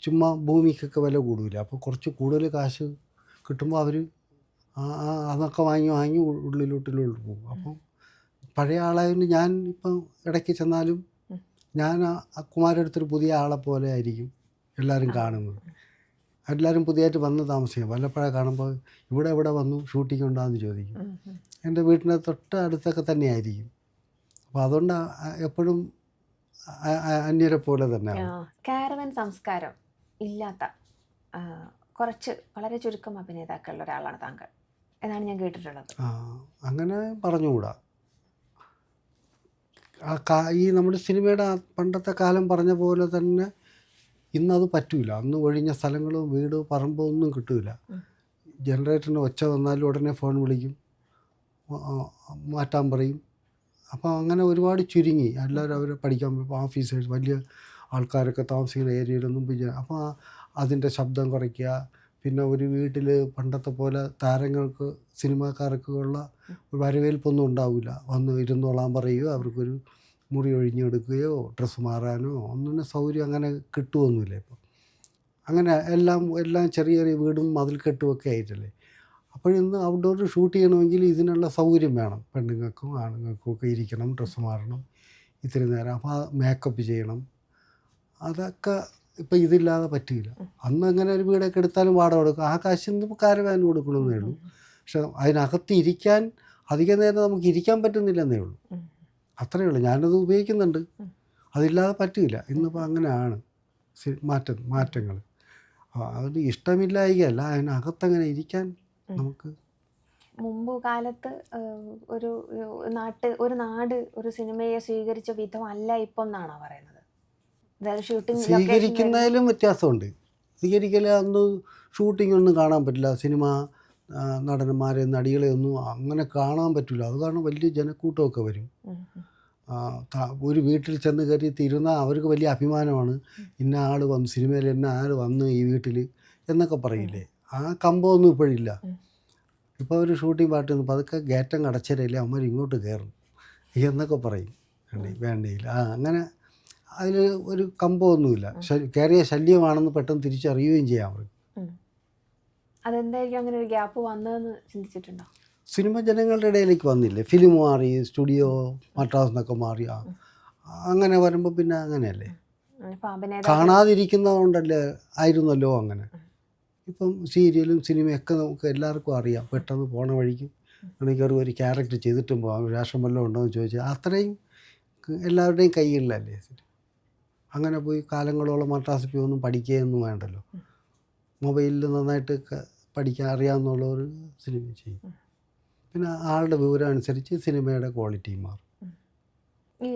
ചുമ്മാ ഭൂമിക്കൊക്കെ വില കൂടില്ല. അപ്പോൾ കുറച്ച് കൂടുതൽ കാശ് കിട്ടുമ്പോൾ അവർ അതൊക്കെ വാങ്ങി ഉള്ളിലോട്ട് പോകും. അപ്പം പഴയ ആളായതുകൊണ്ട് ഞാൻ ഇപ്പം ഇടയ്ക്ക് ചെന്നാലും ഞാൻ ആ കുമാരടുത്തൊരു പുതിയ ആളെ പോലെ ആയിരിക്കും എല്ലാവരും കാണുന്നത്. എല്ലാവരും പുതിയതായിട്ട് വന്ന് താമസിക്കും. വല്ലപ്പോഴേ കാണുമ്പോൾ ഇവിടെ വന്നു ഷൂട്ടിംഗ് ഉണ്ടാകുമെന്ന് ചോദിക്കും. എൻ്റെ വീട്ടിൻ്റെ തൊട്ട് അടുത്തൊക്കെ തന്നെയായിരിക്കും. അപ്പോൾ അതുകൊണ്ട് എപ്പോഴും അന്യരെ പോലെ തന്നെ. കാരവൻ സംസ്കാരം ഇല്ലാത്ത കുറച്ച് വളരെ ചുരുക്കം അഭിനേതാക്കളുടെ ഒരാളാണ് താങ്കൾ. എന്നാണ് ഞാൻ കേട്ടിട്ടുള്ളത്. അങ്ങനെ പറഞ്ഞുകൂടാ. ഈ നമ്മുടെ സിനിമയുടെ പണ്ടത്തെ കാലം പറഞ്ഞ പോലെ തന്നെ ഇന്നത് പറ്റൂല. അന്ന് ഒഴിഞ്ഞ സ്ഥലങ്ങളും വീട് പറമ്പോ ഒന്നും കിട്ടൂല. ജനറേറ്ററിന് ഒച്ച വന്നാലും ഉടനെ ഫോൺ വിളിക്കും, മാറ്റാൻ പറയും. അപ്പോൾ അങ്ങനെ ഒരുപാട് ചുരുങ്ങി. എല്ലാവരും അവരെ പഠിക്കാൻ ഓഫീസേഴ്സ് വലിയ ആൾക്കാരൊക്കെ താമസിക്കുന്ന ഏരിയയിലൊന്നും അപ്പോൾ അതിൻ്റെ ശബ്ദം കുറയ്ക്കുക. പിന്നെ ഒരു വീട്ടിൽ പണ്ടത്തെ പോലെ താരങ്ങൾക്ക് സിനിമാക്കാർക്ക് ഉള്ള ഒരു വരവേൽപ്പൊന്നും ഉണ്ടാവില്ല. വന്ന് ഇരുന്നോളാൻ പറയുകയോ അവർക്കൊരു മുറി ഒഴിഞ്ഞെടുക്കുകയോ ഡ്രസ്സ് മാറാനോ ഒന്നിനും സൗകര്യം അങ്ങനെ കിട്ടുമൊന്നുമില്ല ഇപ്പം. അങ്ങനെ എല്ലാം ചെറിയ ചെറിയ വീടും മതിൽക്കെട്ടുമൊക്കെ ആയിട്ടല്ലേ. അപ്പോഴിന്ന് ഔട്ട്ഡോർ ഷൂട്ട് ചെയ്യണമെങ്കിൽ ഇതിനുള്ള സൗകര്യം വേണം. പെണ്ണുങ്ങൾക്കും ആണുങ്ങൾക്കും ഒക്കെ ഇരിക്കണം, ഡ്രസ്സ് മാറണം, ഇത്തിരി നേരം. അപ്പോൾ മേക്കപ്പ് ചെയ്യണം. അതൊക്കെ ഇപ്പം ഇതില്ലാതെ പറ്റില്ല. അന്ന് അങ്ങനെ ഒരു വീടൊക്കെ എടുത്താലും വാടക കൊടുക്കും. ആ കാശിന്ന് കാരവാൻ കൊടുക്കണമെന്നേ ഉള്ളൂ. പക്ഷെ അതിനകത്ത് ഇരിക്കാൻ അധിക നേരം നമുക്ക് ഇരിക്കാൻ പറ്റുന്നില്ലെന്നേ ഉള്ളൂ. അത്രയേ ഉള്ളൂ. ഞാനത് ഉപയോഗിക്കുന്നുണ്ട്. അതില്ലാതെ പറ്റില്ല. ഇന്നിപ്പോൾ അങ്ങനെയാണ് മാറ്റങ്ങൾ. അത് ഇഷ്ടമില്ലായികയല്ല, അതിനകത്തങ്ങനെ ഇരിക്കാൻ നമുക്ക്. മുമ്പ് കാലത്ത് ഒരു നാട് ഒരു സിനിമയെ സ്വീകരിച്ച വിധം അല്ല ഇപ്പം എന്നാണോ പറയുന്നത്? സ്വീകരിക്കുന്നതിലും വ്യത്യാസമുണ്ട്. അന്ന് ഷൂട്ടിംഗ് ഒന്നും കാണാൻ പറ്റില്ല. സിനിമ നടന്മാരെ നടികളെ ഒന്നും അങ്ങനെ കാണാൻ പറ്റില്ല. അത് കാരണം വലിയ ജനക്കൂട്ടമൊക്കെ വരും. ഒരു വീട്ടിൽ ചെന്ന് കയറി തിരുന്നാൽ അവർക്ക് വലിയ അഭിമാനമാണ്. ഇന്ന ആൾ വന്ന് സിനിമയിൽ ഇന്ന ആൾ വന്ന് ഈ വീട്ടിൽ എന്നൊക്കെ പറയില്ലേ. ആ കമ്പമൊന്നും ഇപ്പോഴില്ല. ഇപ്പോൾ ഒരു ഷൂട്ടിംഗ് പാട്ട് വന്നപ്പോൾ അതൊക്കെ ഗേറ്റം അടച്ചരയില്ലേ അവന്മാർ ഇങ്ങോട്ട് കയറും എന്നൊക്കെ പറയും. വേണ്ടയില്ല. അങ്ങനെ അതിൽ ഒരു കമ്പമൊന്നുമില്ല. കയറിയ ശല്യമാണെന്ന് പെട്ടെന്ന് തിരിച്ചറിയുകയും ചെയ്യാം അവർക്ക്. അതെന്തായിരിക്കും അങ്ങനെ ഒരു ഗ്യാപ്പ് വന്നതെന്ന് ചിന്തിച്ചിട്ടുണ്ടോ? സിനിമ ജനങ്ങളുടെ ഇടയിലേക്ക് വന്നില്ലേ. ഫിലിം മാറി, സ്റ്റുഡിയോ മദ്രാസ് എന്നൊക്കെ മാറി. അങ്ങനെ വരുമ്പോൾ പിന്നെ അങ്ങനെയല്ലേ. കാണാതിരിക്കുന്നതുകൊണ്ടല്ലേ ആയിരുന്നല്ലോ അങ്ങനെ. ഇപ്പം സീരിയലും സിനിമയൊക്കെ നമുക്ക് എല്ലാവർക്കും അറിയാം. പെട്ടെന്ന് പോണ വഴിക്ക് ആണെങ്കിൽ ഒരു ക്യാരക്ടർ ചെയ്തിട്ടും പോകാം. വേഷം വല്ലതും ഉണ്ടോ എന്ന് ചോദിച്ചാൽ അത്രയും എല്ലാവരുടെയും കയ്യിലല്ലേ. അങ്ങനെ പോയി കാലങ്ങളോളം മദ്രാസിൽ പോയി ഒന്നും പഠിക്കുകയൊന്നും വേണ്ടല്ലോ. മൊബൈലിൽ നന്നായിട്ട് പഠിക്കാൻ അറിയാവുന്നുള്ളവർ സിനിമ ചെയ്യും. പിന്നെ ആളുടെ വിവരം അനുസരിച്ച് സിനിമയുടെ ക്വാളിറ്റി മാറും. ഈ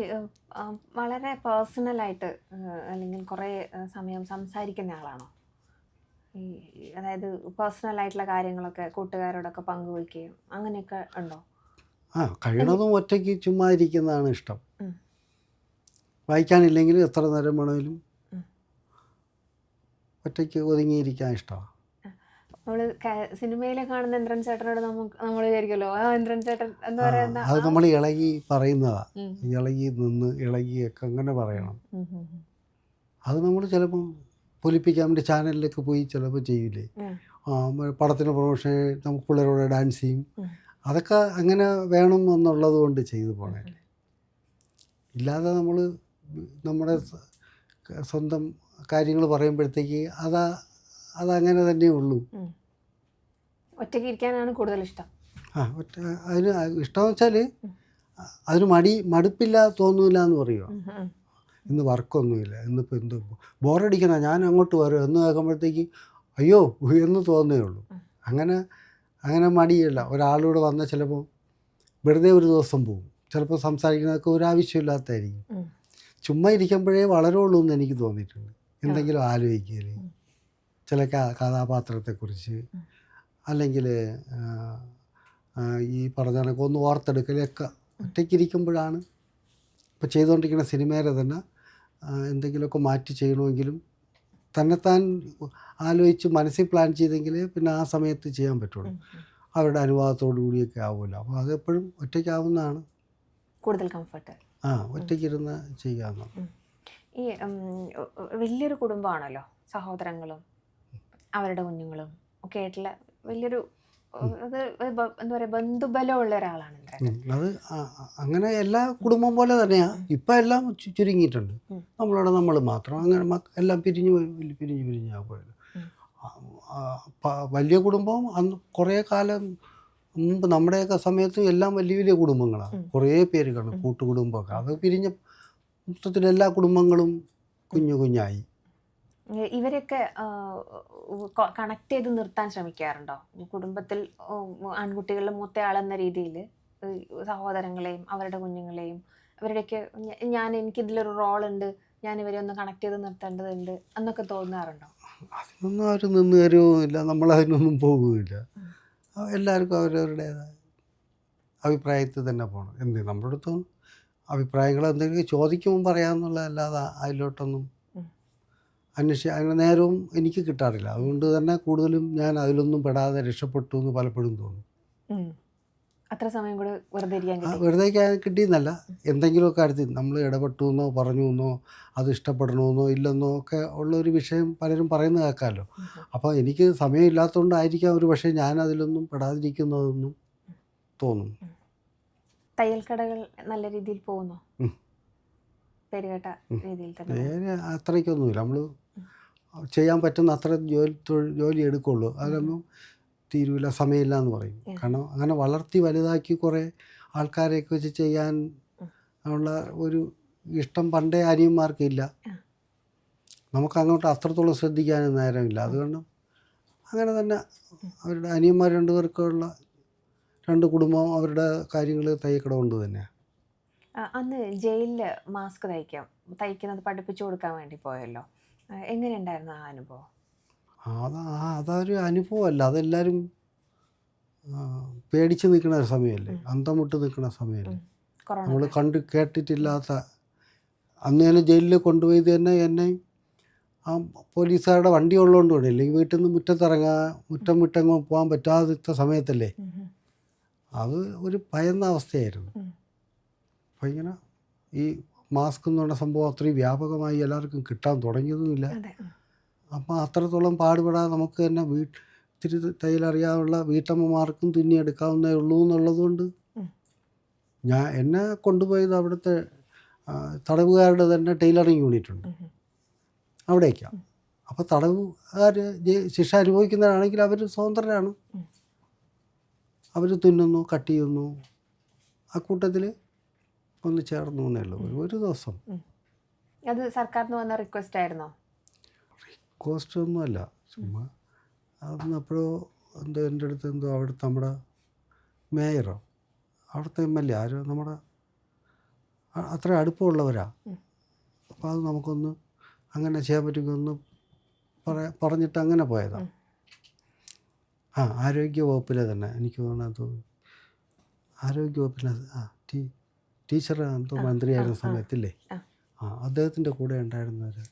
വളരെ പേഴ്സണലായിട്ട് അല്ലെങ്കിൽ കുറേ സമയം സംസാരിക്കുന്ന ആളാണോ? അതായത് പേഴ്സണലായിട്ടുള്ള കാര്യങ്ങളൊക്കെ കൂട്ടുകാരോടൊക്കെ പങ്കുവയ്ക്കുകയും അങ്ങനെയൊക്കെ ഉണ്ടോ? കഴിയണതും ഒറ്റയ്ക്ക് ചുമ്മാ ഇരിക്കുന്നതാണ് ഇഷ്ടം. വായിക്കാനില്ലെങ്കിൽ എത്ര നേരം വേണമെങ്കിലും ഒറ്റയ്ക്ക് ഒതുങ്ങിയിരിക്കാൻ ഇഷ്ടമാണ്. നമ്മൾ സിനിമയിലെ കാണുന്ന ഇന്ദ്രൻ ചേട്ടനോട് നമ്മൾ വിചാരിക്കുമല്ലോ, ഇന്ദ്രൻ ചേട്ടൻ എന്ന് പറയുന്ന അത് നമ്മൾ ഇളകി പറയുന്നതാ. ഇളകി നിന്ന് ഇളകിയൊക്കെ അങ്ങനെ പറയണം. അത് നമ്മൾ ചിലപ്പോൾ പൊലിപ്പിക്കാൻ വേണ്ടി ചാനലിലൊക്കെ പോയി ചിലപ്പോൾ ചെയ്യില്ലേ. പടത്തിന് പ്രൊമോഷൻ നമുക്ക് പിള്ളേരോട് ഡാൻസ് ചെയ്യും. അതൊക്കെ അങ്ങനെ വേണം എന്നുള്ളത് കൊണ്ട് ചെയ്തു പോകണല്ലേ. ഇല്ലാതെ നമ്മൾ നമ്മുടെ സ്വന്തം കാര്യങ്ങൾ പറയുമ്പോഴത്തേക്ക് അതങ്ങനെ തന്നെ ഉള്ളൂ. ഒറ്റയ്ക്ക് ഇരിക്കാനാണ് കൂടുതൽ ഇഷ്ടം. അതിന് ഇഷ്ടമെന്ന് വെച്ചാൽ അതിന് മടുപ്പില്ല തോന്നില്ല എന്ന് പറയുക. ഇന്ന് വർക്കൊന്നുമില്ല, ഇന്നിപ്പോൾ എന്ത് ബോറടിക്കണ, ഞാൻ അങ്ങോട്ട് വരും എന്ന് കേൾക്കുമ്പോഴത്തേക്ക് അയ്യോ എന്ന് തോന്നേ ഉള്ളൂ. അങ്ങനെ മടിയില്ല. ഒരാളോട് വന്നാൽ ചിലപ്പോൾ വെറുതെ ഒരു ദിവസം പോകും. ചിലപ്പോൾ സംസാരിക്കുന്നതൊക്കെ ഒരാവശ്യമില്ലാത്തതായിരിക്കും. ചുമ്മാ ഇരിക്കുമ്പോഴേ വളരുള്ളൂ എന്ന് എനിക്ക് തോന്നിയിട്ടുണ്ട്. എന്തെങ്കിലും ആലോചിക്കൽ, ചില കഥാപാത്രത്തെക്കുറിച്ച്, അല്ലെങ്കിൽ ഈ പറഞ്ഞ കണക്ക് ഒന്ന് ഓർത്തെടുക്കലൊക്കെ ഒറ്റയ്ക്കിരിക്കുമ്പോഴാണ്. ഇപ്പോൾ ചെയ്തുകൊണ്ടിരിക്കുന്ന സിനിമയിലെ തന്നെ എന്തെങ്കിലുമൊക്കെ മാറ്റി ചെയ്യണമെങ്കിലും തന്നെത്താൻ ആലോചിച്ച് മനസ്സിൽ പ്ലാൻ ചെയ്തെങ്കിൽ പിന്നെ ആ സമയത്ത് ചെയ്യാൻ പറ്റുള്ളൂ. അവരുടെ അനുവാദത്തോടു കൂടിയൊക്കെ ആവുമല്ലോ. അപ്പോൾ അതെപ്പോഴും ഒറ്റയ്ക്കാവുന്നതാണ് കൂടുതൽ കംഫർട്ട്. ഒറ്റയ്ക്കിരുന്ന് ചെയ്യാവുന്നതാണ്. ഈ വലിയൊരു കുടുംബമാണല്ലോ, സഹോദരങ്ങളും അവരുടെ കുഞ്ഞുങ്ങളും ഒക്കെ ആയിട്ടുള്ള വലിയൊരു അത് എന്താ പറയുക, ബന്ധുബലമുള്ള ഒരാളാണ് അത്. അങ്ങനെ എല്ലാ കുടുംബം പോലെ തന്നെയാണ്. ഇപ്പം എല്ലാം ചുരുങ്ങിയിട്ടുണ്ട്. നമ്മളോട് നമ്മൾ മാത്രം അങ്ങനെ എല്ലാം പിരിഞ്ഞാ പോയത്. വലിയ കുടുംബം അന്ന് കുറേ കാലം മുമ്പ് നമ്മുടെയൊക്കെ സമയത്ത് എല്ലാം വലിയ വലിയ കുടുംബങ്ങളാണ്. കുറേ പേര് കാണും, കൂട്ടുകുടുംബമൊക്കെ. അത് പിരിഞ്ഞ മൊത്തത്തിൽ എല്ലാ കുടുംബങ്ങളും കുഞ്ഞായി. ഇവരൊക്കെ കണക്ട് ചെയ്ത് നിർത്താൻ ശ്രമിക്കാറുണ്ടോ? കുടുംബത്തിൽ ആൺകുട്ടികളുടെ മൂത്തയാളെന്ന രീതിയിൽ സഹോദരങ്ങളെയും അവരുടെ കുഞ്ഞുങ്ങളെയും അവരുടെയൊക്കെ എനിക്കിതിലൊരു റോളുണ്ട്, ഞാൻ ഇവരെ ഒന്ന് കണക്ട് ചെയ്ത് നിർത്തേണ്ടതുണ്ട് എന്നൊക്കെ തോന്നാറുണ്ടോ? അതിനൊന്നും അവർ നിന്ന് തരുമില്ല, നമ്മളതിനൊന്നും പോകുകയില്ല. എല്ലാവർക്കും അവരവരുടേതായ അഭിപ്രായത്തിൽ തന്നെ പോകണം. നമ്മുടെ അടുത്തും അഭിപ്രായങ്ങൾ എന്തെങ്കിലും ചോദിക്കുമ്പോൾ പറയാമെന്നുള്ളതല്ലാതെ അതിലോട്ടൊന്നും അതിന് നേരവും എനിക്ക് കിട്ടാറില്ല. അതുകൊണ്ട് തന്നെ കൂടുതലും ഞാൻ അതിലൊന്നും പെടാതെ രക്ഷപ്പെട്ടു എന്ന് പലപ്പോഴും തോന്നും. അത്ര സമയം കൂടെ വെറുതെ കിട്ടിയെന്നല്ല, എന്തെങ്കിലുമൊക്കെ കാര്യത്തിൽ നമ്മൾ ഇടപെട്ടു എന്നോ പറഞ്ഞു എന്നോ അത് ഇഷ്ടപ്പെടണമെന്നോ ഇല്ലെന്നോ ഒക്കെ ഉള്ളൊരു വിഷയം പലരും പറയുന്നത് കേൾക്കാമല്ലോ. അപ്പോൾ എനിക്ക് സമയമില്ലാത്തതുകൊണ്ടായിരിക്കാം ഒരു പക്ഷേ ഞാൻ അതിലൊന്നും പെടാതിരിക്കുന്നതെന്നും തോന്നും. തയ്യൽ കടകൾ നല്ല രീതിയിൽ പോകുന്നു, പേരുകേട്ട രീതിയിൽ തന്നെ. അത്രയ്ക്കൊന്നുമില്ല, നമ്മൾ ചെയ്യാൻ പറ്റുന്ന അത്ര ജോലി എടുക്കുള്ളൂ. അതൊന്നും തീരുവില്ല, സമയമില്ല എന്ന് പറയും. കാരണം അങ്ങനെ വളർത്തി വലുതാക്കി കുറേ ആൾക്കാരെയൊക്കെ വെച്ച് ചെയ്യാൻ ഉള്ള ഒരു ഇഷ്ടം പണ്ടേ അനിയന്മാർക്കില്ല. നമുക്ക് അങ്ങോട്ട് അത്രത്തോളം ശ്രദ്ധിക്കാനും നേരമില്ല. അതുകൊണ്ട് അങ്ങനെ തന്നെ അവരുടെ അനിയന്മാർ രണ്ടുപേർക്കുള്ള രണ്ട് കുടുംബം അവരുടെ കാര്യങ്ങൾ തയ്യക്കട കൊണ്ട് തന്നെയാണ്. അന്ന് ജയിലിൽ മാസ്ക് തയ്ക്കുന്നത് പഠിപ്പിച്ചു കൊടുക്കാൻ വേണ്ടി പോയല്ലോ, എങ്ങനെയുണ്ടായിരുന്നു ആ അനുഭവം? അതൊരു അനുഭവമല്ല, അതെല്ലാവരും പേടിച്ച് നിൽക്കുന്ന ഒരു സമയമല്ലേ, അന്തം വിട്ട് നിൽക്കുന്ന സമയമല്ലേ. നമ്മൾ കേട്ടിട്ടില്ലാത്ത അന്ന് തന്നെ ജയിലിൽ കൊണ്ടുപോയത് തന്നെ എന്നെ ആ പോലീസുകാരുടെ വണ്ടി ഉള്ളതുകൊണ്ട് കൂടെ, അല്ലെങ്കിൽ വീട്ടിൽ നിന്ന് മുറ്റം വിട്ടങ്ങ് പോകാൻ പറ്റാത്ത സമയത്തല്ലേ. അത് ഒരു ഭയന്ന അവസ്ഥയായിരുന്നു. അപ്പോൾ ഇങ്ങനെ ഈ മാസ്ക് എന്ന് പറഞ്ഞ സംഭവം അത്രയും വ്യാപകമായി എല്ലാവർക്കും കിട്ടാൻ തുടങ്ങിയതുമില്ല. അപ്പം അത്രത്തോളം പാടുപെടാതെ നമുക്ക് തന്നെ ഇത്തിരി തയ്യലറിയാനുള്ള വീട്ടമ്മമാർക്കും തുന്നിയെടുക്കാവുന്നേ ഉള്ളൂ എന്നുള്ളതുകൊണ്ട് എന്നെ കൊണ്ടുപോയത് അവിടുത്തെ തടവുകാരുടെ തന്നെ ടൈലറിങ് യൂണിറ്റ് ഉണ്ട്, അവിടേക്കാണ്. അപ്പോൾ തടവുകാർ ശിക്ഷ അനുഭവിക്കുന്നവരാണെങ്കിൽ അവർ സ്വതന്ത്രരാണ്, അവർ തുന്നുന്നു, കട്ട് ചെയ്യുന്നു, ആ കൂട്ടത്തിൽ ഒന്ന് ചേർന്നു എന്നേ ഉള്ളൂ. ഒരു ദിവസം. അത് സർക്കാരിന് വന്ന റിക്വസ്റ്റ് ആയിരുന്നോ? റിക്വസ്റ്റ് ഒന്നുമല്ല, ചുമ്മാ അതൊന്നും എപ്പോഴോ എൻ്റെ അടുത്ത് അവിടുത്തെ നമ്മുടെ മേയറോ അവിടുത്തെ MLA ആരോ നമ്മുടെ അത്ര അടുപ്പമുള്ളവരാ. അപ്പോൾ അത് നമുക്കൊന്ന് അങ്ങനെ ചെയ്യാൻ പറ്റുമെന്ന് പറഞ്ഞിട്ട് അങ്ങനെ പോയതാണ്. ആരോഗ്യ വകുപ്പിലെ തന്നെ എനിക്ക് തോന്നുന്നത്, ആരോഗ്യ വകുപ്പിലെ ടീച്ചർ എന്തോ മന്ത്രിയായിരുന്ന സമയത്തില്ലേ, അദ്ദേഹത്തിൻ്റെ കൂടെ ഉണ്ടായിരുന്നൊരു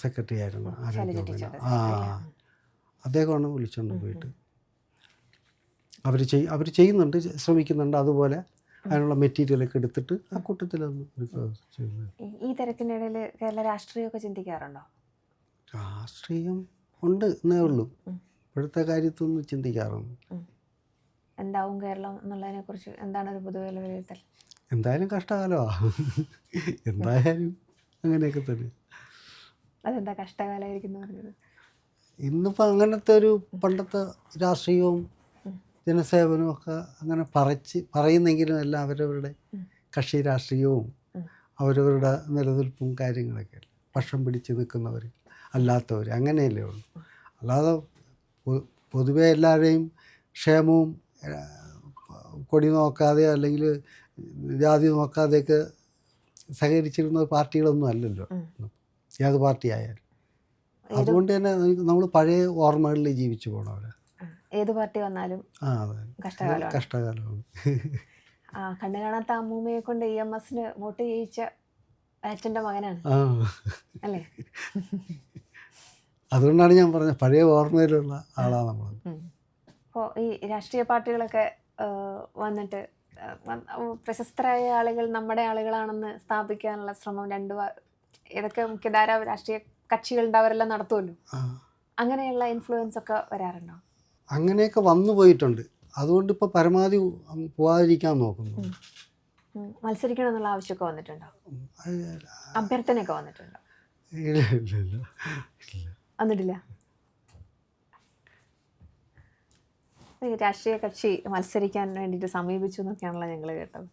സെക്രട്ടറി ആയിരുന്നു ആരോഗ്യ വകുപ്പിന്. അദ്ദേഹമാണ് വിളിച്ചുകൊണ്ട് പോയിട്ട് അവർ ചെയ്യുന്നുണ്ട്, ശ്രമിക്കുന്നുണ്ട്. അതുപോലെ അതിനുള്ള മെറ്റീരിയലൊക്കെ എടുത്തിട്ട് ആ കൂട്ടത്തിലൊന്നും ചെയ്യുന്നത്. ഈ തിരക്കിനിടയിൽ കേരള രാഷ്ട്രീയമൊക്കെ ചിന്തിക്കാറുണ്ടോ? രാഷ്ട്രീയം ഉണ്ട് എന്നേ ഉള്ളൂ, ഇപ്പോഴത്തെ കാര്യത്തൊന്നും ചിന്തിക്കാറുണ്ട്. എന്താവും കേരളം എന്നുള്ളതിനെ കുറിച്ച് എന്താണ് ഒരു പൊതുവെ വിലയിരുത്തൽ? എന്തായാലും കഷ്ടകാലമാണ്, എന്തായാലും അങ്ങനെയൊക്കെ തന്നെ. അതെന്താ കഷ്ടകാലമായിരിക്കും പറഞ്ഞത്? ഇന്നിപ്പോൾ അങ്ങനത്തെ ഒരു പണ്ടത്തെ രാഷ്ട്രീയവും ജനസേവനവും ഒക്കെ അങ്ങനെ പറയുന്നെങ്കിലും എല്ലാം അവരവരുടെ കക്ഷി രാഷ്ട്രീയവും അവരവരുടെ നിലനിൽപ്പും കാര്യങ്ങളൊക്കെ പക്ഷം പിടിച്ച് നിൽക്കുന്നവർ അല്ലാത്തവർ അങ്ങനെയല്ലേ ഉള്ളൂ. അല്ലാതെ പൊതുവെ എല്ലാവരെയും ക്ഷേമവും കൊടി നോക്കാതെ അല്ലെങ്കിൽ ജാതി നോക്കാതെയൊക്കെ സഹകരിച്ചിരുന്ന പാർട്ടികളൊന്നും അല്ലല്ലോ ഏത് പാർട്ടി ആയാലും. അതുകൊണ്ട് തന്നെ നമ്മൾ പഴയ ഓർമ്മകളിൽ ജീവിച്ചു പോകണവരാ. ഏത് പാർട്ടി വന്നാലും കഷ്ടകാലമാണ്. കണ്ണു കാണാത്ത അമ്മൂമ്മയെ കൊണ്ട് EMS വോട്ട് ചെയ്യിച്ച അച്ഛൻ്റെ മകനാണ് അല്ലേ? അതുകൊണ്ടാണ് ഞാൻ പറഞ്ഞത് പഴയ ഓർമ്മയിലുള്ള ആളാണ് നമ്മൾ. അപ്പോൾ ഈ രാഷ്ട്രീയ പാർട്ടികളൊക്കെ വന്നിട്ട് പ്രശസ്തരായ ആളുകൾ നമ്മുടെ ആളുകളാണെന്ന് സ്ഥാപിക്കാനുള്ള ശ്രമം ഏതൊക്കെ മുഖ്യധാര രാഷ്ട്രീയ കക്ഷികളുണ്ട് അവരെല്ലാം നടത്തുമല്ലോ, അങ്ങനെയുള്ള ഇൻഫ്ലുവൻസ് ഒക്കെ വരാറുണ്ടോ? അങ്ങനെയൊക്കെ വന്നു പോയിട്ടുണ്ട്. അതുകൊണ്ട് ഇപ്പോൾ പരമാവധി പോകാതിരിക്കാൻ നോക്കുന്നു. മത്സരിക്കണം എന്നുള്ള ആവശ്യമൊക്കെ വന്നിട്ടുണ്ടോ? അഭ്യർത്ഥനയൊക്കെ വന്നിട്ടുണ്ടോ? വന്നിട്ടില്ല. രാഷ്ട്രീയ കക്ഷി മത്സരിക്കാൻ വേണ്ടിയിട്ട് സമീപിച്ചു എന്നൊക്കെയാണല്ലോ ഞങ്ങൾ കേട്ടത്.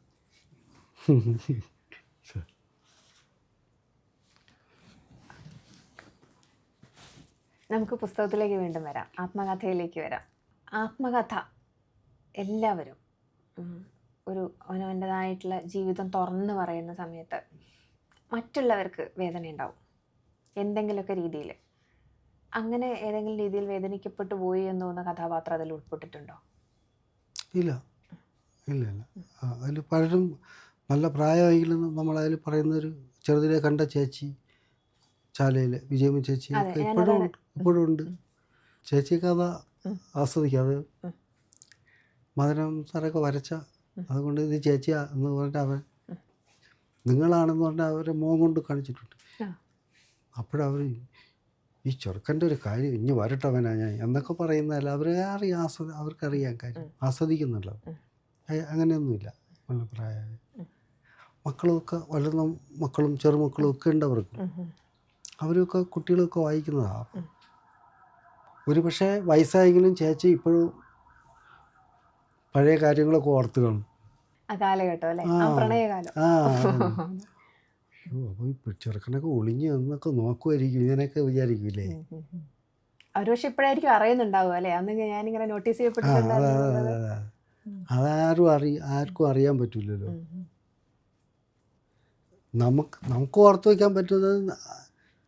നമുക്ക് പുസ്തകത്തിലേക്ക് വീണ്ടും വരാം, ആത്മകഥയിലേക്ക് വരാം. ആത്മകഥ എല്ലാവരും ഒരു അവനവൻ്റെതായിട്ടുള്ള ജീവിതം തുറന്ന് പറയുന്ന സമയത്ത് മറ്റുള്ളവർക്ക് വേദന ഉണ്ടാവും എന്തെങ്കിലുമൊക്കെ രീതിയിൽ. അങ്ങനെ ഏതെങ്കിലും രീതിയിൽ വേദനിക്കപ്പെട്ടു പോയി എന്ന് തോന്നുന്ന കഥാപാത്രം അതിൽ ഉൾപ്പെട്ടിട്ടുണ്ടോ? ഇല്ല ഇല്ല ഇല്ല. അതിൽ പലരും നല്ല പ്രായമെങ്കിലും നമ്മളതിൽ പറയുന്നൊരു ചെറുതിലെ കണ്ട ചേച്ചി, ചാലയിൽ വിജയമ്മ ചേച്ചി ഇപ്പോഴും ഉണ്ട്. ചേച്ചി കഥ ആസ്വദിക്കുക. അത് മദനം സാറൊക്കെ വരച്ച, അതുകൊണ്ട് ഇത് ചേച്ചിയാ എന്ന് പറഞ്ഞിട്ട് അവൻ നിങ്ങളാണെന്ന് പറഞ്ഞാൽ അവരെ മോൻ കൊണ്ട് കാണിച്ചിട്ടുണ്ട്. അപ്പോഴവർ ഈ ചെറുക്കൻ്റെ ഒരു കാര്യം ഇനി വരട്ടവനാ ഞാൻ എന്നൊക്കെ പറയുന്നതല്ല, അറിയാം, അവർക്കറിയാം കാര്യം, ആസ്വദിക്കുന്നുള്ളൂ. അങ്ങനെയൊന്നുമില്ല. നല്ല പ്രായമായ മക്കളുമൊക്കെ വളർന്ന മക്കളും ചെറുമക്കളും ഒക്കെ ഉണ്ട് അവർക്ക്. അവരൊക്കെ കുട്ടികളൊക്കെ വായിക്കുന്നതാണ്. ഒരു പക്ഷേ വയസ്സായെങ്കിലും ചേച്ചി ഇപ്പോഴും പഴയ കാര്യങ്ങളൊക്കെ ഓർത്ത് കാണും. അപ്പോൾ ഇപ്പോൾ ചെറുക്കനൊക്കെ ഒളിഞ്ഞ് എന്നൊക്കെ നോക്കുമായിരിക്കും, ഇങ്ങനെയൊക്കെ വിചാരിക്കൂലേ. അവർ പക്ഷെ ഇപ്പോഴായിരിക്കും അറിയുന്നുണ്ടാവുക അല്ലേ, അന്ന് ഞാനിങ്ങനെ നോട്ടീസ് ചെയ്യപ്പെട്ടിട്ടുണ്ടായിരുന്നു. ആർക്കും അറിയാൻ പറ്റില്ലല്ലോ. നമുക്ക് ഓർത്ത് വയ്ക്കാൻ പറ്റുന്നത്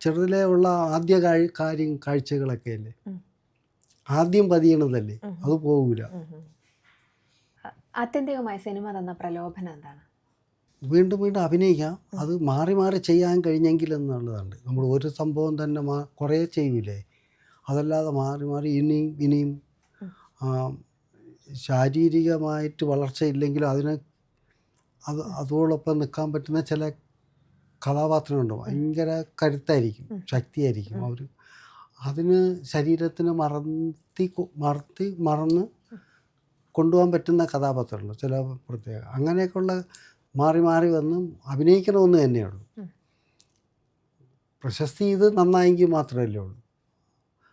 ചെറുതിലേ ഉള്ള ആദ്യ കാഴ്ചകളൊക്കെ അല്ലേ, ആദ്യം പതിയണതല്ലേ, അത് പോകൂല. ആത്യന്തികമായി സിനിമ തന്ന പ്രലോഭനം എന്താണ്? വീണ്ടും വീണ്ടും അഭിനയിക്കാം, അത് മാറി മാറി ചെയ്യാൻ കഴിഞ്ഞെങ്കിൽ എന്നുള്ളതാണ്. നമ്മൾ ഒരു സംഭവം തന്നെ കുറേ ചെയ്യൂലേ, അതല്ലാതെ മാറി മാറി ഇനിയും ശാരീരികമായിട്ട് വളർച്ചയില്ലെങ്കിലും അതോടൊപ്പം നിൽക്കാൻ പറ്റുന്ന ചില കഥാപാത്രങ്ങളുണ്ട്. ഭയങ്കര കരുത്തായിരിക്കും, ശക്തിയായിരിക്കും. അവർ അതിന് ശരീരത്തിന് മറന്ന് കൊണ്ടുപോകാൻ പറ്റുന്ന കഥാപാത്രമുണ്ട് ചില പ്രത്യേക. അങ്ങനെയൊക്കെയുള്ള മാറി മാറി വന്ന് അഭിനയിക്കണമെന്ന് തന്നെയുള്ളൂ. പ്രശസ്തി ഇത് നന്നായെങ്കിൽ മാത്രമല്ലേ ഉള്ളൂ.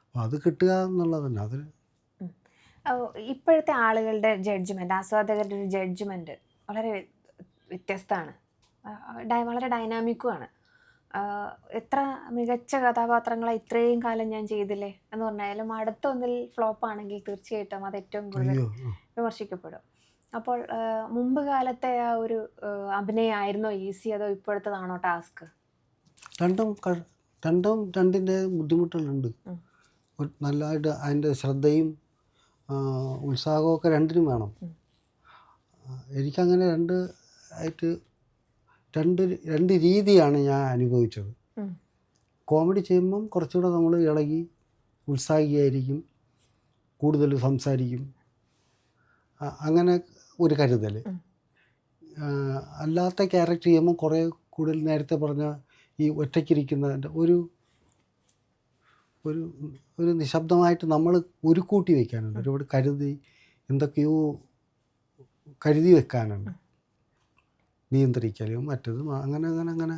അപ്പോൾ അത് കിട്ടുക എന്നുള്ളത് തന്നെ. അത് ഇപ്പോഴത്തെ ആളുകളുടെ ജഡ്ജ്മെൻറ്റ്, ആസ്വാദകരുടെ ഒരു ജഡ്ജ്മെൻറ്റ് വളരെ വ്യത്യസ്തമാണ്, വളരെ ഡൈനാമിക്കുമാണ്. എത്ര മികച്ച കഥാപാത്രങ്ങളെ ഇത്രയും കാലം ഞാൻ ചെയ്തില്ലേ എന്ന് പറഞ്ഞാലും അടുത്ത ഒന്നിൽ ഫ്ലോപ്പ് ആണെങ്കിൽ തീർച്ചയായിട്ടും അത് ഏറ്റവും കൂടുതൽ വിമർശിക്കപ്പെടും. അപ്പോൾ മുമ്പ് കാലത്തെ ആ ഒരു അഭിനയമായിരുന്നോ ഈസി, അതോ ഇപ്പോഴത്തേതാണോ ടാസ്ക്? രണ്ടിൻ്റെ ബുദ്ധിമുട്ടുകളുണ്ട്. നല്ലതായിട്ട് അതിൻ്റെ ശ്രദ്ധയും ഉത്സാഹമൊക്കെ രണ്ടിനും വേണം. എനിക്കങ്ങനെ രണ്ട് രീതിയാണ് ഞാൻ അനുഭവിച്ചത്. കോമഡി ചെയ്യുമ്പം കുറച്ചുകൂടെ നമ്മൾ ഇളകി ഉത്സാഹിയായിരിക്കും, കൂടുതൽ സംസാരിക്കും, അങ്ങനെ ഒരു കരുതൽ. അല്ലാത്ത ക്യാരക്ടർ ചെയ്യുമ്പോൾ കുറേ കൂടുതൽ നേരത്തെ പറഞ്ഞ ഈ ഒറ്റയ്ക്കിരിക്കുന്നതിൻ്റെ ഒരു നിശബ്ദമായിട്ട് നമ്മൾ ഒരു കൂട്ടി വയ്ക്കാനുണ്ട്, ഒരുപാട് എന്തൊക്കെയോ കരുതി വെക്കാനുണ്ട്, നിയന്ത്രിക്കലും മറ്റതും അങ്ങനെ.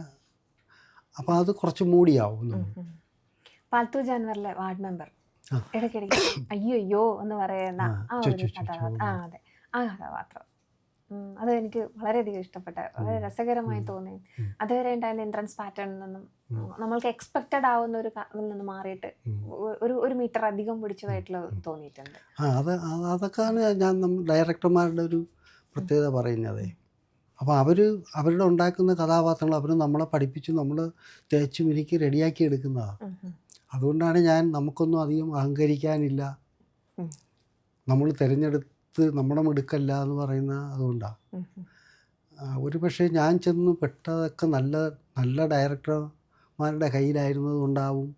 അപ്പോൾ അത് കുറച്ച് മൂടിയാവും. പാൽത്തു ജാൻവറിലെ വാർഡ് മെമ്പർ ഇടയ്ക്കിടയ്ക്ക് അയ്യോ എന്ന് പറയുന്ന ആ ഒരു കഥാപാത്രം, അത് എനിക്ക് വളരെയധികം ഇഷ്ടപ്പെട്ട, വളരെ രസകരമായി തോന്നി. അതുവരെ ഉണ്ടായിരുന്ന എൻട്രൻസ് പാറ്റേണിൽ നിന്നും നമ്മൾക്ക് എക്സ്പെക്റ്റഡ് ആവുന്ന ഒരു ഇതിൽ നിന്ന് മാറിയിട്ട് ഒരു മീറ്റർ അധികം പിടിച്ചതായിട്ടുള്ള തോന്നിയിട്ടുണ്ട്. അതൊക്കെയാണ് ഞാൻ ഡയറക്ടർമാരുടെ ഒരു പ്രത്യേകത പറയുന്നത്. അപ്പോൾ അവരുടെ ഉണ്ടാക്കുന്ന കഥാപാത്രങ്ങൾ അവർ നമ്മളെ പഠിപ്പിച്ച് നമ്മൾ തേച്ച് മിനുക്കി റെഡിയാക്കി എടുക്കുന്നതാണ്. അതുകൊണ്ടാണ് നമുക്കൊന്നും അധികം അഹങ്കരിക്കാനില്ല, നമ്മൾ തിരഞ്ഞെടുത്ത് നമ്മുടെ മിടുക്കല്ല എന്ന് പറയുന്ന അതുകൊണ്ടാണ്. ഒരു പക്ഷേ ഞാൻ ചെന്ന് പെട്ടതൊക്കെ നല്ല ഡയറക്ടർമാരുടെ കയ്യിലായിരുന്നത് കൊണ്ടാവും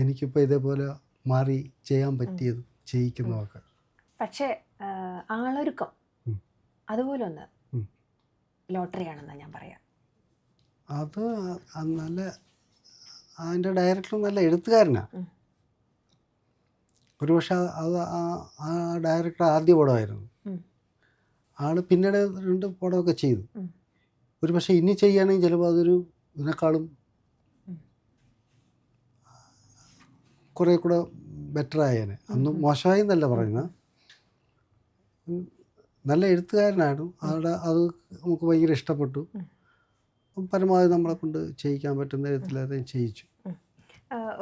എനിക്കിപ്പോൾ ഇതേപോലെ മാറി ചെയ്യാൻ പറ്റിയത്, ചെയ്യിക്കുന്നതൊക്കെ. പക്ഷേ ആളൊരുക്കം അതുപോലെ ഒന്ന് ലോട്ടറിയാണെന്നാണ് ഞാൻ പറയാം. അത് നല്ല അതിൻ്റെ ഡയറക്ടർ നല്ല എഴുത്തുകാരനാണ്. ഒരുപക്ഷെ അത് ആ ഡയറക്ടർ ആദ്യ പടമായിരുന്നു. ആൾ പിന്നീട് 2 പടമൊക്കെ ചെയ്തു. ഒരു പക്ഷേ ഇനി ചെയ്യുകയാണെങ്കിൽ ചിലപ്പോൾ ഇതിനേക്കാളും കുറേ കൂടെ ബെറ്റർ ആയേനെ. അന്ന് മോശമായി എന്നല്ല പറയുന്നത്, നല്ല എഴുത്തുകാരനായിരുന്നു. അത് നമുക്ക് ഭയങ്കര ഇഷ്ടപ്പെട്ടു. പരമാവധി നമ്മളെ കൊണ്ട് ചെയ്യിക്കാൻ പറ്റുന്ന വിധത്തിൽ അത് ചെയ്യിച്ചു.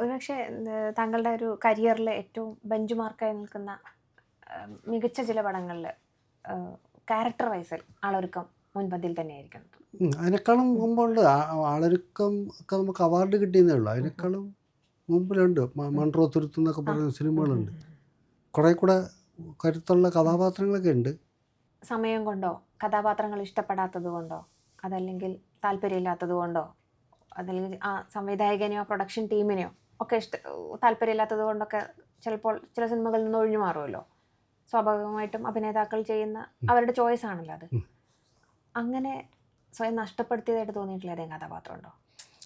ഒരുപക്ഷെ താങ്കളുടെ ഒരു കരിയറിൽ ഏറ്റവും ബെഞ്ച് മാർക്കായി നിൽക്കുന്ന മികച്ച ചില പടങ്ങളിൽ ക്യാരക്ടർ വൈസിൽ ആളൊരുക്കം മുൻപന്തിയിൽ തന്നെയായിരിക്കും. അതിനേക്കാളും മുമ്പുണ്ട്. ആളൊരുക്കം ഒക്കെ നമുക്ക് അവാർഡ് കിട്ടിയെന്നേ ഉള്ളൂ. അതിനേക്കാളും മുമ്പിലുണ്ട്. മൺട്രോ തുരുത്ത് എന്നൊക്കെ പറയുന്ന സിനിമകളുണ്ട്. കുറേ കൂടെ കരുത്തുള്ള കഥാപാത്രങ്ങളൊക്കെ ഉണ്ട്. സമയം കൊണ്ടോ, കഥാപാത്രങ്ങൾ ഇഷ്ടപ്പെടാത്തത് കൊണ്ടോ, അതല്ലെങ്കിൽ താല്പര്യമില്ലാത്തത് കൊണ്ടോ, അതല്ലെങ്കിൽ ആ സംവിധായകനെയോ പ്രൊഡക്ഷൻ ടീമിനെയോ ഒക്കെ താല്പര്യമില്ലാത്തത് കൊണ്ടൊക്കെ ചിലപ്പോൾ ചില സിനിമകളിൽ നിന്ന് ഒഴിഞ്ഞു മാറുമല്ലോ. സ്വാഭാവികമായിട്ടും അഭിനേതാക്കൾ ചെയ്യുന്ന അവരുടെ ചോയ്സ് ആണല്ലോ അത്. അങ്ങനെ സ്വയം നഷ്ടപ്പെടുത്തിയതായിട്ട് തോന്നിയിട്ടുള്ള ഏതെങ്കിലും കഥാപാത്രം ഉണ്ടോ?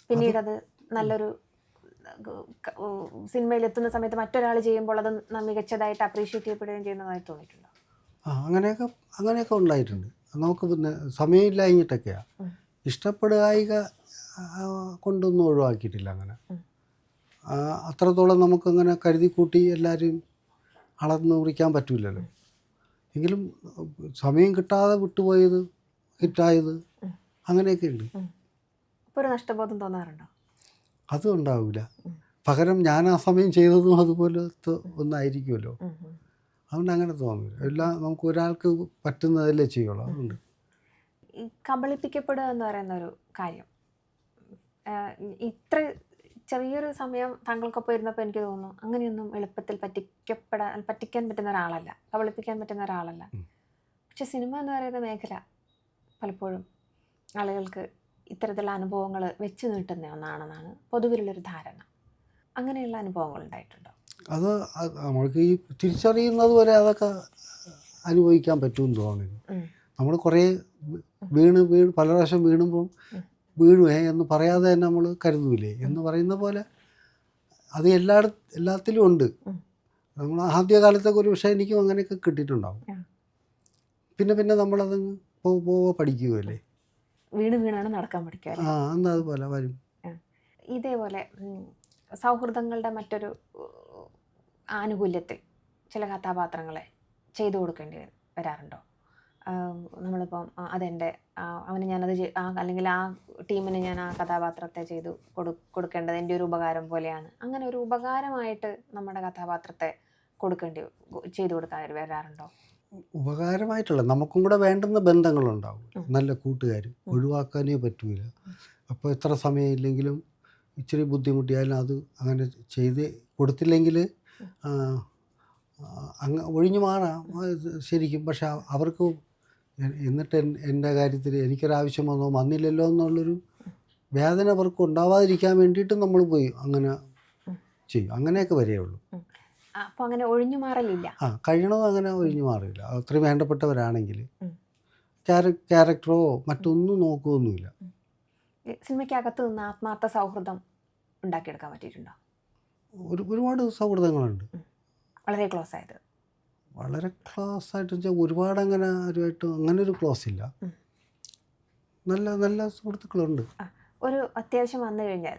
പിന്നീട് അത് നല്ലൊരു സിനിമയിൽ എത്തുന്ന സമയത്ത് മറ്റൊരാൾ ചെയ്യുമ്പോൾ അത് മികച്ചതായിട്ട് അപ്രീഷിയേറ്റ് ചെയ്യപ്പെടുകയും ചെയ്യുന്നതായി തോന്നിയിട്ടുണ്ടോ? അങ്ങനെയൊക്കെ ഉണ്ടായിട്ടുണ്ട്. നമുക്ക് പിന്നെ സമയമില്ല കഴിഞ്ഞിട്ടൊക്കെയാണ്. ഇഷ്ടപ്പെടുക കൊണ്ടൊന്നും ഒഴിവാക്കിയിട്ടില്ല. അങ്ങനെ അത്രത്തോളം നമുക്കങ്ങനെ കരുതി കൂട്ടി എല്ലാവരും അളന്ന് കുറിക്കാൻ പറ്റില്ലല്ലോ. എങ്കിലും സമയം കിട്ടാതെ വിട്ടുപോയത്, ഹിറ്റായത്, അങ്ങനെയൊക്കെ ഉണ്ട്. ഇപ്പോൾ ഒരു നഷ്ടബോധം തോന്നാറുണ്ടോ? അതും ഉണ്ടാവില്ല. പകരം ഞാൻ ആ സമയം ചെയ്തതും അതുപോലത്തെ ഒന്നായിരിക്കുമല്ലോ. അതുകൊണ്ട് അങ്ങനെ തോന്നില്ല. എല്ലാം നമുക്ക് ഒരാൾക്ക് പറ്റുന്നതല്ലേ ചെയ്യുള്ളൂ. അതുകൊണ്ട് ഈ കബളിപ്പിക്കപ്പെടുക എന്ന് പറയുന്ന ഒരു കാര്യം, ഇത്ര ചെറിയൊരു സമയം താങ്കൾക്കൊപ്പം ഇരുന്നപ്പോൾ എനിക്ക് തോന്നുന്നു അങ്ങനെയൊന്നും എളുപ്പത്തിൽ പറ്റിക്കാൻ പറ്റുന്ന ഒരാളല്ല, കബളിപ്പിക്കാൻ പറ്റുന്ന ഒരാളല്ല. പക്ഷെ സിനിമ എന്ന് പറയുന്ന മേഖല പലപ്പോഴും ആളുകൾക്ക് ഇത്തരത്തിലുള്ള അനുഭവങ്ങൾ വെച്ച് നീട്ടുന്ന ഒന്നാണെന്നാണ് പൊതുവിലുള്ളൊരു ധാരണ. അങ്ങനെയുള്ള അനുഭവങ്ങൾ ഉണ്ടായിട്ടുണ്ടോ? അത് നമ്മൾക്ക് ഈ തിരിച്ചറിയുന്നത് വരെ അതൊക്കെ അനുഭവിക്കാൻ പറ്റുമെന്ന് തോന്നുന്നു. നമ്മൾ കുറേ വീണ് പല പ്രാവശ്യം വീണുമ്പോൾ വീഴുവേ എന്ന് പറയാതെ തന്നെ നമ്മൾ കരുതൂലേ എന്ന് പറയുന്ന പോലെ അത് എല്ലാത്തിലും ഉണ്ട്. നമ്മൾ ആദ്യകാലത്തൊക്കെ ഒരു പക്ഷേ എനിക്കും അങ്ങനെയൊക്കെ കിട്ടിയിട്ടുണ്ടാവും. പിന്നെ നമ്മളത് പോവോ പഠിക്കുകയല്ലേ. വീണാണ് നടക്കാൻ പഠിക്കുക. എന്നാ അതുപോലെ വരും. ഇതേപോലെ സൗഹൃദങ്ങളുടെ മറ്റൊരു ആനുകൂല്യത്തിൽ ചില കഥാപാത്രങ്ങളെ ചെയ്തു കൊടുക്കേണ്ടി വരാറുണ്ടോ? നമ്മളിപ്പം അതെൻ്റെ അവന് ഞാനത് അല്ലെങ്കിൽ ആ ടീമിന് ഞാൻ ആ കഥാപാത്രത്തെ ചെയ്തു കൊടുക്കേണ്ടത് എൻ്റെ ഒരു ഉപകാരം പോലെയാണ്. അങ്ങനെ ഒരു ഉപകാരമായിട്ട് നമ്മുടെ കഥാപാത്രത്തെ ചെയ്തു കൊടുക്കാൻ വരാറുണ്ടോ? ഉപകാരമായിട്ടുള്ള നമുക്കും കൂടെ വേണ്ടുന്ന ബന്ധങ്ങളുണ്ടാവും. നല്ല കൂട്ടുകാർ ഒഴിവാക്കാനേ പറ്റൂല. അപ്പോൾ എത്ര സമയമില്ലെങ്കിലും ഇച്ചിരി ബുദ്ധിമുട്ടിയാലും അത് അങ്ങനെ ചെയ്ത് കൊടുത്തില്ലെങ്കിൽ ഒഴിഞ്ഞു മാറാം ശരിക്കും. പക്ഷെ അവർക്ക് എന്നിട്ട് എൻ്റെ കാര്യത്തിൽ എനിക്കൊരാവശ്യം വന്നില്ലല്ലോ എന്നുള്ളൊരു വേദന അവർക്ക് ഉണ്ടാവാതിരിക്കാൻ വേണ്ടിയിട്ട് നമ്മൾ പോയി അങ്ങനെ ചെയ്യും. അങ്ങനെയൊക്കെ വരെയുള്ളൂ. അപ്പോൾ അങ്ങനെ ഒഴിഞ്ഞു മാറലില്ല. കഴിയണതും അങ്ങനെ ഒഴിഞ്ഞു മാറില്ല. അത്രയും വേണ്ടപ്പെട്ടവരാണെങ്കിൽ ക്യാരക്ടറോ മറ്റൊന്നും നോക്കുകയൊന്നുമില്ല. സിനിമയ്ക്കകത്ത് നിന്ന് ആത്മാർത്ഥ സൗഹൃദം ഉണ്ടാക്കിയെടുക്കാൻ പറ്റിയിട്ടുണ്ടോ? ഒരുപാട് സൗഹൃദങ്ങളുണ്ട്. വളരെ ക്ലോസ് ആയിട്ട് വെച്ചാൽ ഒരുപാട് അങ്ങനെ ആരുമായിട്ട് അങ്ങനെ ഒരു ക്ലോസ് ഇല്ല. നല്ല നല്ല സുഹൃത്തുക്കളുണ്ട്. ഒരു അത്യാവശ്യം വന്നു കഴിഞ്ഞാൽ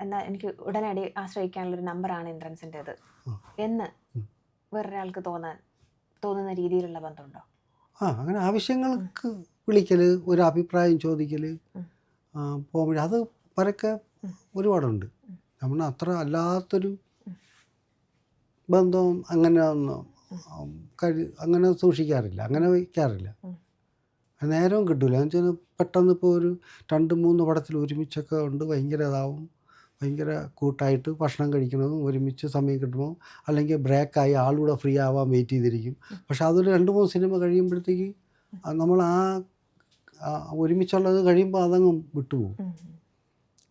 എന്നാൽ എനിക്ക് ഉടനടി ആശ്രയിക്കാനുള്ളൊരു നമ്പറാണ് ഇന്ദ്രൻസിൻ്റെത് എന്ന് വേറൊരാൾക്ക് തോന്നുന്ന രീതിയിലുള്ള ബന്ധമുണ്ടോ? അങ്ങനെ ആവശ്യങ്ങൾക്ക് വിളിക്കൽ, ഒരു അഭിപ്രായം ചോദിക്കൽ, പോകുമ്പോൾ അത് പരക്കെ ഒരുപാടുണ്ട്. നമ്മൾ അത്ര അല്ലാത്തൊരു ബന്ധവും അങ്ങനെ സൂക്ഷിക്കാറില്ല, അങ്ങനെ വയ്ക്കാറില്ല. നേരവും കിട്ടില്ല എന്ന് വെച്ചാൽ പെട്ടെന്ന് ഇപ്പോൾ ഒരു 2-3 പടത്തിൽ ഒരുമിച്ചൊക്കെ ഉണ്ട്. ഭയങ്കര കൂട്ടായിട്ട് ഭക്ഷണം കഴിക്കണതും ഒരുമിച്ച് സമയം കിട്ടുമ്പോൾ, അല്ലെങ്കിൽ ബ്രേക്കായി ആളുകൂടെ ഫ്രീ ആവാൻ വെയിറ്റ് ചെയ്തിരിക്കും. പക്ഷെ അതൊരു 2-3 സിനിമ കഴിയുമ്പോഴത്തേക്ക് നമ്മൾ ഒരുമിച്ചുള്ളത് കഴിയുമ്പോൾ അതങ്ങ് വിട്ടുപോകും.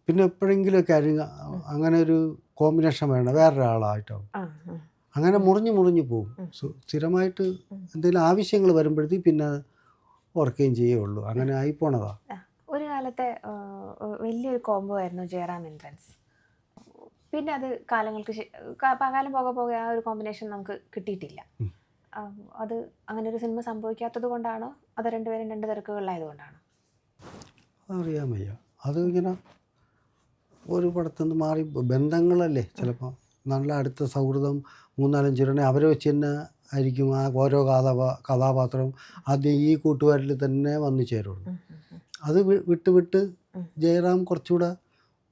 പിന്നെ എപ്പോഴെങ്കിലുമൊക്കെ ആയിരിക്കും അങ്ങനെ ഒരു കോമ്പിനേഷൻ വേണം വേറൊരാളായിട്ടാവും. അങ്ങനെ മുറിഞ്ഞു പോകും. സ്ഥിരമായിട്ട് എന്തെങ്കിലും ആവശ്യങ്ങൾ വരുമ്പോഴത്തേക്ക് പിന്നെ ഓർക്കുകയും ചെയ്യുള്ളൂ. അങ്ങനെ ആയിപ്പോണതാ. ഒരു കാലത്തെ വലിയൊരു കോംബോ ആയിരുന്നു ജയറാം ഇന്ദ്രൻസ്. പിന്നെ അത് കാലം പോകെ ആ ഒരു കോമ്പിനേഷൻ നമുക്ക് കിട്ടിയിട്ടില്ല. അത് അങ്ങനെ ഒരു സിനിമ സംഭവിക്കാത്തത് കൊണ്ടാണോ അത് രണ്ടുപേരും 2 തിരക്കുകളിലായതുകൊണ്ടാണോ? അറിയാൻ വയ്യ. അത് ഇങ്ങനെ ഒരു പടത്തിൽ നിന്ന് മാറി ബന്ധങ്ങളല്ലേ. ചിലപ്പോൾ നല്ല അടുത്ത സൗഹൃദം 3-4 അവരെ വെച്ച് തന്നെ ആയിരിക്കും ആ ഓരോ കഥാപാത്രം ആദ്യം ഈ കൂട്ടുകാരിൽ തന്നെ വന്നു ചേരുള്ളൂ. അത് വിട്ട് ജയറാം കുറച്ചുകൂടെ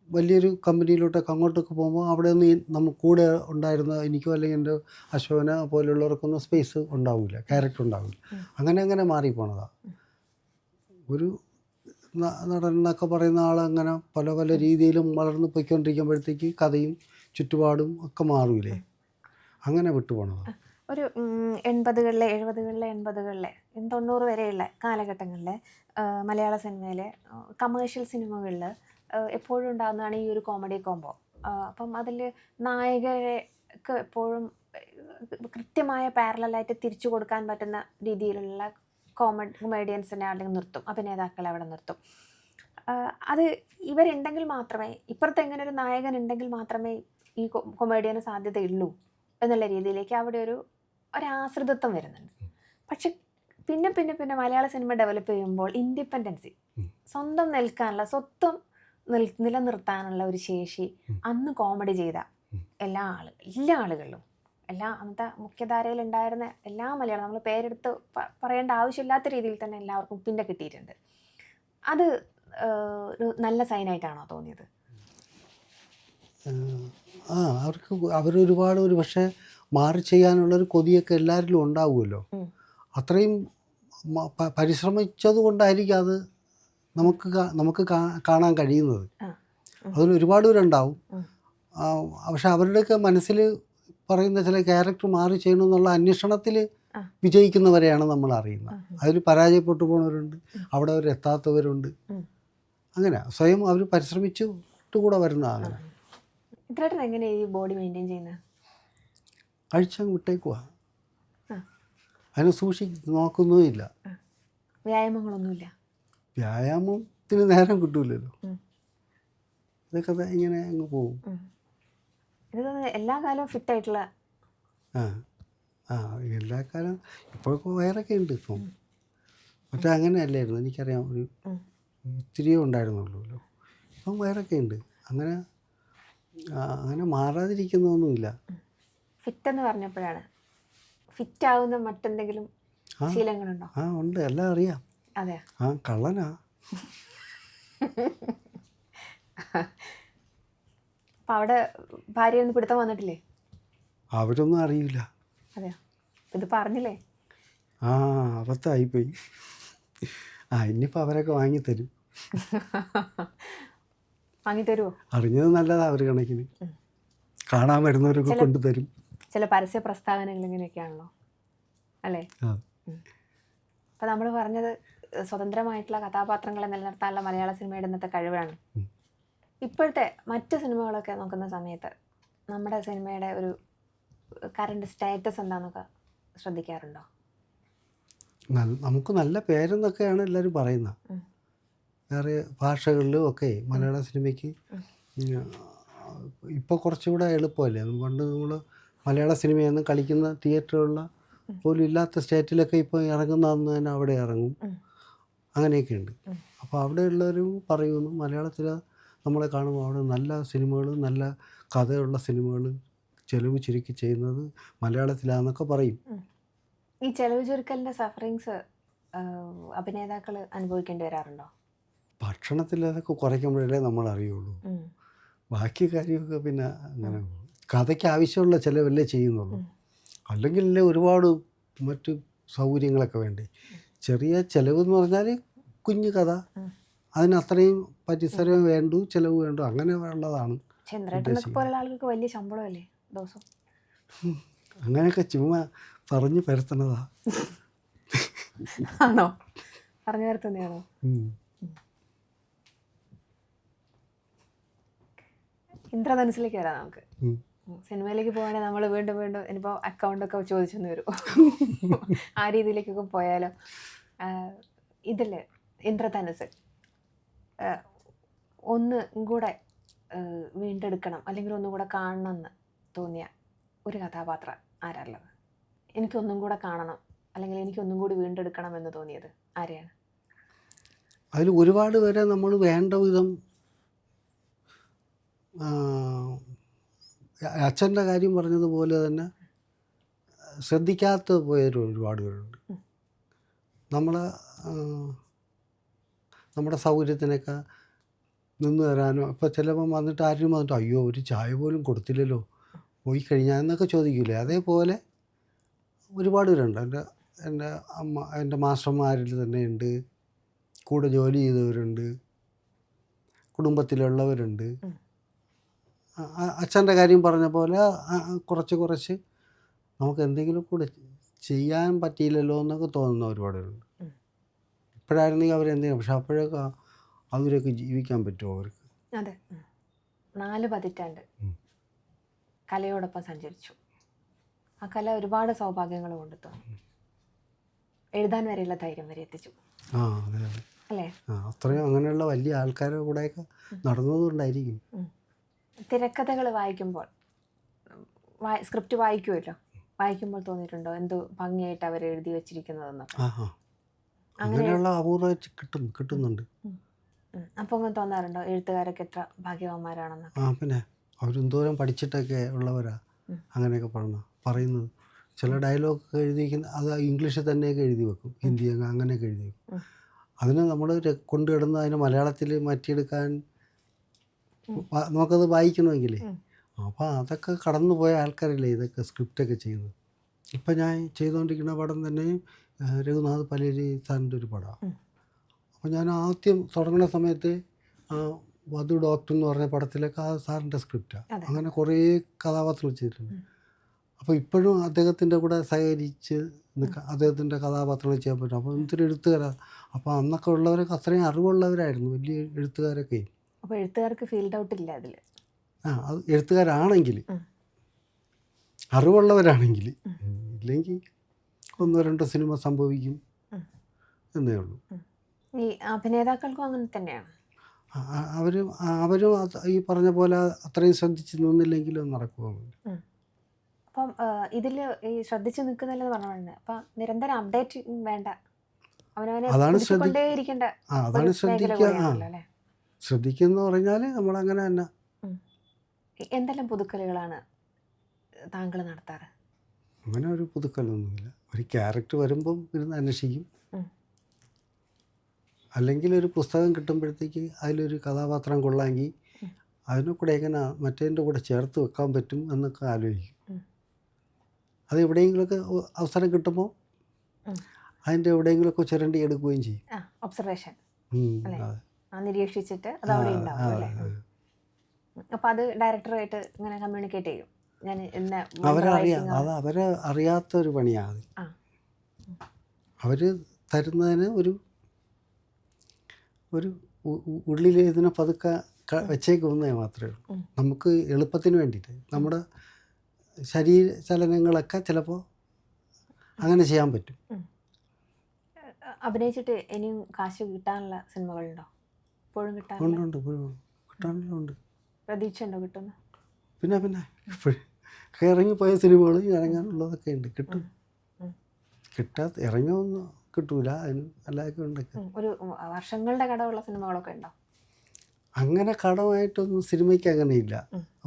വലിയൊരു കമ്പനിയിലോട്ടൊക്കെ അങ്ങോട്ടൊക്കെ പോകുമ്പോൾ അവിടെ ഒന്നും നമുക്ക് കൂടെ ഉണ്ടായിരുന്ന എനിക്കോ അല്ലെങ്കിൽ എൻ്റെ അശോകന പോലുള്ളവർക്കൊന്നും സ്പേസ് ഉണ്ടാവില്ല, ക്യാരക്ടർ ഉണ്ടാവില്ല. അങ്ങനെ മാറിപ്പോണതാണ്. ഒരു നടൻ എന്നൊക്കെ പറയുന്ന ആളങ്ങനെ പല പല രീതിയിലും വളർന്ന് പോയിക്കൊണ്ടിരിക്കുമ്പോഴത്തേക്ക് കഥയും ചുറ്റുപാടും ഒക്കെ മാറൂലേ, അങ്ങനെ വിട്ടുപോണതാണ്. ഒരു 80കളിലെ 70കളിലെ 80കളിലെ 90 വരെയുള്ള കാലഘട്ടങ്ങളിൽ മലയാള സിനിമയിലെ കമേഴ്ഷ്യൽ സിനിമകളിൽ എപ്പോഴും ഉണ്ടാകുന്നതാണ് ഈ ഒരു കോമഡി കോംബോ. അപ്പം അതിൽ നായകർക്ക് എപ്പോഴും കൃത്യമായ പാരലായിട്ട് തിരിച്ചു കൊടുക്കാൻ പറ്റുന്ന രീതിയിലുള്ള കൊമേഡിയൻസിനെ അല്ലെങ്കിൽ നിർത്തും, അഭിനേതാക്കളെ അവിടെ നിർത്തും. അത് ഇവരുണ്ടെങ്കിൽ മാത്രമേ, ഇപ്പുറത്ത് എങ്ങനെ ഒരു നായകൻ ഉണ്ടെങ്കിൽ മാത്രമേ ഈ കൊമേഡിയന് സാധ്യതയുള്ളൂ എന്നുള്ള രീതിയിലേക്ക് അവിടെ ഒരു ആശ്രിതത്വം വരുന്നുണ്ട്. പക്ഷെ പിന്നെ മലയാള സിനിമ ഡെവലപ്പ് ചെയ്യുമ്പോൾ ഇൻഡിപെൻഡൻസി, സ്വന്തം നിൽക്കാനുള്ള, സ്വത്വം നിലനിർത്താനുള്ള ഒരു ശേഷി അന്ന് കോമഡി ചെയ്ത എല്ലാ ആളുകളിലും, അന്നത്തെ മുഖ്യധാരയിൽ ഉണ്ടായിരുന്ന എല്ലാ മലയാളം, നമ്മൾ പേരെടുത്ത് പറയേണ്ട ആവശ്യമില്ലാത്ത രീതിയിൽ തന്നെ എല്ലാവർക്കും പിന്നെ കിട്ടിയിട്ടുണ്ട്. അത് ഒരു നല്ല സൈനായിട്ടാണോ തോന്നിയത്? അവരൊരുപാട് ഒരു പക്ഷേ മാറി ചെയ്യാനുള്ളൊരു കൊതിയൊക്കെ എല്ലാവരിലും ഉണ്ടാവുമല്ലോ. അത്രയും പരിശ്രമിച്ചത് കൊണ്ടായിരിക്കും അത് നമുക്ക് കാണാൻ കഴിയുന്നത്. അതിൽ ഒരുപാട് പേരുണ്ടാവും. പക്ഷെ അവരുടെയൊക്കെ മനസ്സിൽ പറയുന്ന ചില ക്യാരക്ടർ മാറി ചെയ്യണമെന്നുള്ള അന്വേഷണത്തിൽ വിജയിക്കുന്നവരെയാണ് നമ്മൾ അറിയുന്നത്. അതിൽ പരാജയപ്പെട്ടു പോകുന്നവരുണ്ട്, അവിടെ അവർ എത്താത്തവരുണ്ട്. അങ്ങനെ സ്വയം അവർ പരിശ്രമിച്ചിട്ട് കൂടെ വരുന്നതാണ്. അങ്ങനെ ഇത്രയായിട്ട് എങ്ങനെയാണ് ഈ ബോഡി മെയിൻറ്റെയിൻ ചെയ്യുന്നത്? അഴിച്ചങ്ങ് വിട്ടേക്കുവാ, അതിനെ നോക്കുന്നുമില്ല. വ്യായാമങ്ങളൊന്നുമില്ല. വ്യായാമത്തിന് നേരം കിട്ടൂലല്ലോ, ഇതൊക്കെ ഇങ്ങനെ അങ്ങ് പോകും. ഇത് എല്ലാ കാലവും ഫിറ്റായിട്ടുള്ള എല്ലാ കാലം ഇപ്പോഴൊക്കെ വയറൊക്കെ ഉണ്ട് ഇപ്പം. മറ്റേ അങ്ങനെ അല്ലായിരുന്നു, എനിക്കറിയാം, ഒരു ഇത്തിരിയേ ഉണ്ടായിരുന്നുള്ളൂ. ഇപ്പം വയറൊക്കെ ഉണ്ട്. അങ്ങനെ മാറാതിരിക്കുന്നൊന്നുമില്ല. ഫിറ്റ് എന്ന് പറഞ്ഞപ്പോഴാണ്, ഫിറ്റ് ആവുന്ന മറ്റെന്തെങ്കിലും ശീലങ്ങളുണ്ടോ? ഉണ്ട്, എല്ലാം അറിയാം. അതെ, കള്ളനാ. അപ്പം അവിടെ ഭാര്യയൊന്നും പിടുത്തം വന്നിട്ടില്ലേ? അവരൊന്നും അറിയില്ല. അതെയോ? ഇത് പറഞ്ഞില്ലേ? അബദ്ധമായിപ്പോയി. ഇനിയിപ്പോൾ അവരൊക്കെ വാങ്ങിത്തരും. വാങ്ങിത്തരുമോ? അറിഞ്ഞത് നല്ലതാ, അവർ കണക്കിന് കാണാൻ വരുന്നവരൊക്കെ കൊണ്ടുതരും. ചില പരസ്യ പ്രസ്താവനകൾ ഇങ്ങനെയൊക്കെയാണല്ലോ അല്ലേ? അപ്പം നമ്മൾ പറഞ്ഞത് സ്വതന്ത്രമായിട്ടുള്ള കഥാപാത്രങ്ങളെ നിലനിർത്താനുള്ള മലയാള സിനിമയുടെ ഇന്നത്തെ കഴിവാണ്. ഇപ്പോഴത്തെ മറ്റ് സിനിമകളൊക്കെ നോക്കുന്ന സമയത്ത് നമ്മുടെ സിനിമയുടെ ഒരു കറണ്ട് സ്റ്റാറ്റസ് എന്താണെന്നൊക്കെ ശ്രദ്ധിക്കാറുണ്ടോ? നമുക്ക് നല്ല പേരെന്നൊക്കെയാണ് എല്ലാവരും പറയുന്നത്. വേറെ ഭാഷകളിലും ഒക്കെ മലയാള സിനിമയ്ക്ക് ഇപ്പോൾ കുറച്ചുകൂടെ എളുപ്പമല്ലേ. പണ്ട് നമ്മൾ മലയാള സിനിമയൊന്നും കളിക്കുന്ന തിയേറ്ററുകളിൽ പോലും ഇല്ലാത്ത സ്റ്റേറ്റിലൊക്കെ ഇപ്പോൾ ഇറങ്ങുന്നതെന്ന് തന്നെ അവിടെ ഇറങ്ങും. അങ്ങനെയൊക്കെ ഉണ്ട്. അപ്പോൾ അവിടെയുള്ളവരും പറയുന്നു മലയാളത്തിൽ നമ്മളെ കാണുമ്പോൾ അവിടെ നല്ല സിനിമകൾ, നല്ല കഥയുള്ള സിനിമകൾ ചെലവ് ചുരുക്കി ചെയ്യുന്നത് മലയാളത്തിലാണെന്നൊക്കെ പറയും. ഈ ചെലവ് ചുരുക്കലിൻ്റെ സഫറിങ്സ് അഭിനേതാക്കൾ അനുഭവിക്കേണ്ടി വരാറുണ്ടോ? ഭക്ഷണത്തിൽ അതൊക്കെ കുറയ്ക്കുമ്പോഴേ നമ്മൾ അറിയുള്ളൂ. ബാക്കി കാര്യമൊക്കെ പിന്നെ അങ്ങനെ കഥയ്ക്ക് ആവശ്യമുള്ള ചിലവല്ലേ ചെയ്യുന്നുള്ളൂ. അല്ലെങ്കിൽ ഒരുപാട് മറ്റ് സൗകര്യങ്ങളൊക്കെ വേണ്ടേ. ചെറിയ ചിലവെന്ന് പറഞ്ഞാൽ കുഞ്ഞു കഥ, അതിനത്രയും പരിസരം വേണ്ടു, ചിലവ് വേണ്ടു, അങ്ങനെ ഉള്ളതാണ്. ആളുകൾക്ക് വലിയ ശമ്പളമല്ലേ ദിവസം? അങ്ങനെയൊക്കെ ചുമ്മാ പറഞ്ഞു പരത്തുന്നതാ. ആണോ? പറഞ്ഞു പരത്തുന്നതാണോ? ഇന്ദ്രധനുസിലേക്ക് വരാം നമുക്ക്. സിനിമയിലേക്ക് പോകണമെങ്കിൽ നമ്മൾ വീണ്ടും ഇനിയിപ്പോൾ അക്കൗണ്ടൊക്കെ ചോദിച്ചെന്ന് വരും. ആ രീതിയിലേക്കൊക്കെ പോയാലോ? ഇതിൽ ഇന്ദ്രധനുസ് ഒന്നും കൂടെ വീണ്ടെടുക്കണം അല്ലെങ്കിൽ ഒന്നും കൂടെ കാണണം എന്ന് തോന്നിയ ഒരു കഥാപാത്രം ആരാളുള്ളത്? എനിക്കൊന്നും കൂടെ കാണണം അല്ലെങ്കിൽ എനിക്കൊന്നും കൂടി വീണ്ടെടുക്കണം എന്ന് തോന്നിയത് ആരെയാണ്? അതിൽ ഒരുപാട് പേരെ നമ്മൾ വേണ്ട വിധം, അച്ഛൻ്റെ കാര്യം പറഞ്ഞതുപോലെ തന്നെ ശ്രദ്ധിക്കാത്ത പോയവർ ഒരുപാട് പേരുണ്ട്. നമ്മുടെ സൗകര്യത്തിനൊക്കെ നിന്ന് തരാനോ. ഇപ്പോൾ ചിലപ്പം വന്നിട്ട് ആരും വന്നിട്ട് അയ്യോ ഒരു ചായ പോലും കൊടുത്തില്ലല്ലോ പോയി കഴിഞ്ഞാൽ എന്നൊക്കെ ചോദിക്കില്ലേ, അതേപോലെ ഒരുപാട് പേരുണ്ട്. എൻ്റെ അമ്മ എൻ്റെ മാസ്റ്റർമാരിൽ തന്നെയുണ്ട്, കൂടെ ജോലി ചെയ്തവരുണ്ട്, കുടുംബത്തിലുള്ളവരുണ്ട്. അച്ഛൻ്റെ കാര്യം പറഞ്ഞ പോലെ കുറച്ച് നമുക്ക് എന്തെങ്കിലും കൂടെ ചെയ്യാൻ പറ്റിയില്ലല്ലോ എന്നൊക്കെ തോന്നുന്ന ഒരുപാട് പേരുണ്ട്. ഇപ്പോഴായിരുന്നെങ്കിൽ അവരെന്തെങ്കിലും, പക്ഷെ അപ്പോഴൊക്കെ അവരൊക്കെ ജീവിക്കാൻ പറ്റുമോ അവർക്ക്? അതെ, 4 പതിറ്റാണ്ട് കലയോടൊപ്പം സഞ്ചരിച്ചു. ആ കല ഒരുപാട് സൗഭാഗ്യങ്ങൾ കൊണ്ട് തോന്നി, എഴുതാൻ വരെയുള്ള ധൈര്യം വരെ എത്തിച്ചു. അതെ അതെ അല്ലേ? അത്രയും അങ്ങനെയുള്ള വലിയ ആൾക്കാരുടെ കൂടെയൊക്കെ നടന്നതുകൊണ്ടായിരിക്കും. തിരക്കഥകൾ വായിക്കുമ്പോൾ, സ്ക്രിപ്റ്റ് വായിക്കുമല്ലോ, വായിക്കുമ്പോൾ തോന്നിയിട്ടുണ്ടോ എന്ത് ഭംഗിയായിട്ട് അവർ എഴുതി വെച്ചിരിക്കുന്നതെന്നൊക്കെ? അങ്ങനെയുള്ള അപൂർവമായിട്ട് കിട്ടുന്നുണ്ട്. അപ്പോൾ അങ്ങനെ തോന്നാറുണ്ടോ എഴുത്തുകാരൊക്കെ എത്ര ഭാഗ്യവാന്മാരാണെന്നൊക്കെ? പിന്നെ അവരെന്തോരം പഠിച്ചിട്ടൊക്കെ ഉള്ളവരാ അങ്ങനെയൊക്കെ പറയുന്നത്. ചില ഡയലോഗ് എഴുതിയിരിക്കുന്ന അത് ഇംഗ്ലീഷിൽ തന്നെയൊക്കെ എഴുതി വെക്കും, ഹിന്ദി അങ്ങനെയൊക്കെ എഴുതി വെക്കും. അതിന് നമ്മൾ കൊണ്ടുകിടന്ന് അതിന് മലയാളത്തിൽ മാറ്റിയെടുക്കാൻ നമുക്കത് വായിക്കണമെങ്കിലേ. അപ്പോൾ അതൊക്കെ കടന്നു പോയ ആൾക്കാരല്ലേ ഇതൊക്കെ സ്ക്രിപ്റ്റൊക്കെ ചെയ്യുന്നത്. ഇപ്പം ഞാൻ ചെയ്തുകൊണ്ടിരിക്കുന്ന പടം തന്നെ രഘുനാഥ് പലേരി സാറിൻ്റെ ഒരു പടമാണ്. അപ്പോൾ ഞാൻ ആദ്യം തുടങ്ങുന്ന സമയത്ത് വധു ഡോക്ടർ എന്ന് പറഞ്ഞ പടത്തിലൊക്കെ ആ സാറിൻ്റെ സ്ക്രിപ്റ്റാണ്. അങ്ങനെ കുറേ കഥാപാത്രങ്ങൾ ചെയ്തിട്ടുണ്ട്. അപ്പോൾ ഇപ്പോഴും അദ്ദേഹത്തിൻ്റെ കൂടെ സഹകരിച്ച് അദ്ദേഹത്തിൻ്റെ കഥാപാത്രങ്ങൾ ചെയ്യാൻ പറ്റും. അപ്പോൾ എന്തൊരു എഴുത്തുകാരാ. അപ്പോൾ അന്നൊക്കെ ഉള്ളവരൊക്കെ അത്രയും അറിവുള്ളവരായിരുന്നു, വലിയ എഴുത്തുകാരൊക്കെ. അപ്പോൾ എഴുത്തുകാർക്ക് ഫീൽഡ് ഔട്ട് ഇല്ല അതിൽ. അത് എഴുത്തുകാരാണെങ്കിൽ, അറിവുള്ളവരാണെങ്കിൽ. ഇല്ലെങ്കിൽ 1-2 സിനിമ സംഭവിക്കും എന്നേ ഉള്ളൂ. ഈ അഭിനേതാക്കൾക്കും അങ്ങനെ തന്നെയാണ്. അവരും ഈ പറഞ്ഞ പോലെ അത്രയും ശ്രദ്ധിച്ച് നിന്നില്ലെങ്കിലും നടക്കുമോ? അപ്പം ഇതിൽ ഈ ശ്രദ്ധിച്ച് നിൽക്കുന്നില്ലെന്ന് പറഞ്ഞ അപ്പം നിരന്തരം അപ്ഡേറ്റ് വേണ്ട, അതാണ് ശ്രദ്ധിക്കൊണ്ടേയിരിക്കേണ്ട. അതാണ് ശ്രദ്ധിക്കുന്ന പറഞ്ഞാൽ നമ്മളങ്ങനെ തന്നെ. എന്തെല്ലാം പുതുക്കലുകളാണ് താങ്കൾ നടത്താറ്? അങ്ങനെ ഒരു പുതുക്കലൊന്നുമില്ല. ഒരു ക്യാരക്ടർ വരുമ്പം ഇരുന്ന് അന്വേഷിക്കും, അല്ലെങ്കിൽ ഒരു പുസ്തകം കിട്ടുമ്പോഴത്തേക്ക് അതിലൊരു കഥാപാത്രം കൊള്ളാമെങ്കിൽ അതിനെ കൂടെ എങ്ങനെ മറ്റേതിൻ്റെ കൂടെ ചേർത്ത് വെക്കാൻ പറ്റും എന്നൊക്കെ ആലോചിക്കും. അത് എവിടെയെങ്കിലുമൊക്കെ അവസരം കിട്ടുമ്പോൾ അതിൻ്റെ എവിടെയെങ്കിലുമൊക്കെ ചുരണ്ടി എടുക്കുകയും ചെയ്യും. ഒബ്സർവേഷൻ നിരീക്ഷിച്ചിട്ട് അത് അവിടെ ഉണ്ടാവും അല്ലേ? അപ്പോൾ അത് ഡയറക്ടറായിട്ട് ഇങ്ങനെ കമ്മ്യൂണിക്കേറ്റ് ചെയ്യും. അവരെ അറിയാത്ത ഒരു പണിയാണ്. അവർ തരുന്നതിന് ഒരു ഉള്ളിൽ ഇതിനെ പതുക്കെ വെച്ചേക്കുന്നേ മാത്രമേ ഉള്ളൂ. നമുക്ക് എളുപ്പത്തിന് വേണ്ടിയിട്ട് നമ്മുടെ ശരീര ചലനങ്ങളൊക്കെ ചിലപ്പോൾ അങ്ങനെ ചെയ്യാൻ പറ്റും. അഭിനയിച്ചിട്ട് ഇനിയും കാശ് കിട്ടാനുള്ള സിനിമകളുണ്ടോ? ഇപ്പോഴും കിട്ടാനുണ്ട്. പ്രതീക്ഷ ഉണ്ടോ കിട്ടുന്ന? പിന്നെ ഇറങ്ങിപ്പോയ സിനിമകൾ ഇറങ്ങാനുള്ളതൊക്കെ ഉണ്ട്, കിട്ടും. ഇറങ്ങിയൊന്നും കിട്ടൂല, അതിന് എല്ലാവർക്കും ഉണ്ടൊക്കെ. ഒരു വർഷങ്ങളുടെ കടമുള്ള സിനിമകളൊക്കെ ഉണ്ടോ? അങ്ങനെ കടമായിട്ടൊന്നും സിനിമയ്ക്ക് അങ്ങനെയില്ല.